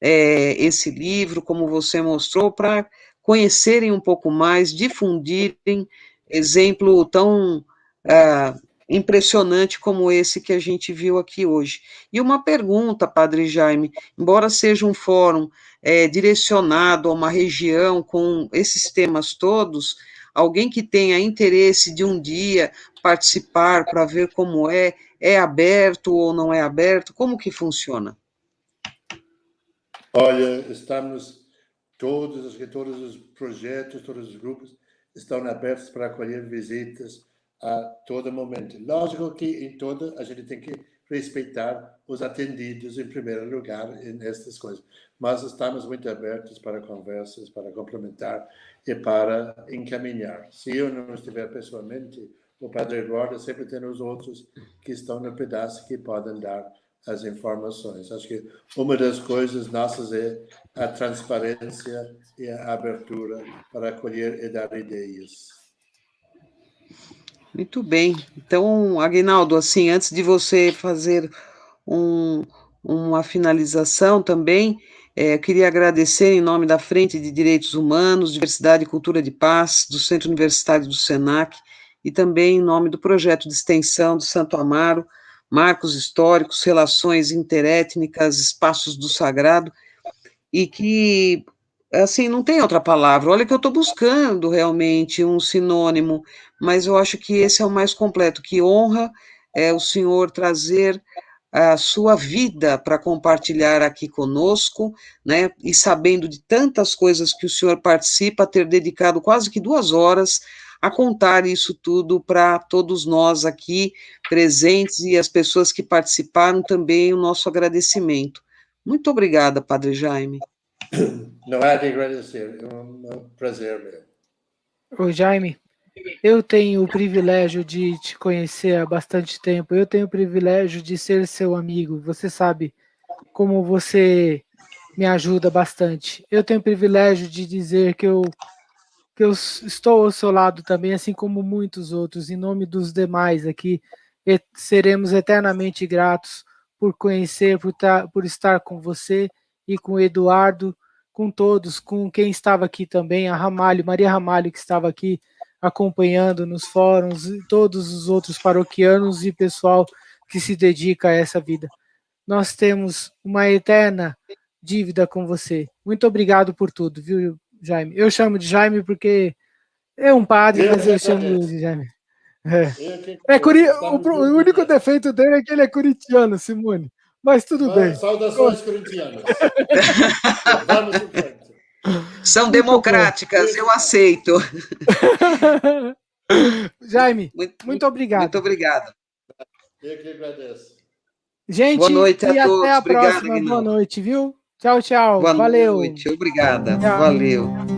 esse livro, como você mostrou, para conhecerem um pouco mais, difundirem exemplo tão impressionante como esse que a gente viu aqui hoje. E uma pergunta, Padre Jaime, embora seja um fórum direcionado a uma região com esses temas todos, alguém que tenha interesse de um dia participar para ver como é aberto ou não é aberto, como que funciona? Olha, estamos todos os projetos, todos os grupos estão abertos para acolher visitas a todo momento. Lógico que em toda a gente tem que respeitar os atendidos em primeiro lugar nestas coisas, mas estamos muito abertos para conversas, para complementar e para encaminhar. Se eu não estiver pessoalmente, o Padre Eduardo sempre tem os outros que estão no pedaço que podem dar as informações. Acho que uma das coisas nossas é a transparência e a abertura para acolher e dar ideias. Muito bem. Então, Aguinaldo, assim, antes de você fazer uma finalização também, eu queria agradecer em nome da Frente de Direitos Humanos, Diversidade e Cultura de Paz, do Centro Universitário do SENAC, e também em nome do projeto de extensão do Santo Amaro, Marcos Históricos, Relações Interétnicas, Espaços do Sagrado, e que, assim, não tem outra palavra. Olha que eu estou buscando realmente um sinônimo, mas eu acho que esse é o mais completo, que honra o senhor trazer a sua vida para compartilhar aqui conosco, né, e sabendo de tantas coisas que o senhor participa, ter dedicado quase que 2 horas a contar isso tudo para todos nós aqui presentes e as pessoas que participaram também, o nosso agradecimento. Muito obrigada, Padre Jaime. Não há de agradecer, é um prazer mesmo. Ô, Jaime, eu tenho o privilégio de te conhecer há bastante tempo, eu tenho o privilégio de ser seu amigo, você sabe como você me ajuda bastante. Eu tenho o privilégio de dizer que eu estou ao seu lado também, assim como muitos outros, em nome dos demais aqui, seremos eternamente gratos por conhecer, por estar com você e com o Eduardo, com todos, com quem estava aqui também, a Ramalho, Maria Ramalho, que estava aqui acompanhando nos fóruns, e todos os outros paroquianos e pessoal que se dedica a essa vida. Nós temos uma eterna dívida com você. Muito obrigado por tudo, viu, Jaime? Eu chamo de Jaime porque é um padre, mas eu chamo de Jaime. O único defeito dele é que ele é corintiano, Simone. Mas tudo bem. Saudações corintianas. Vamos em frente. São democráticas, eu aceito. Jaime, muito obrigado. Muito obrigado. Eu que agradeço. Gente, boa noite a todos. Até a Obrigado, próxima. Boa noite, viu? Tchau, tchau. Boa Valeu. noite. Obrigada. Tchau. Valeu.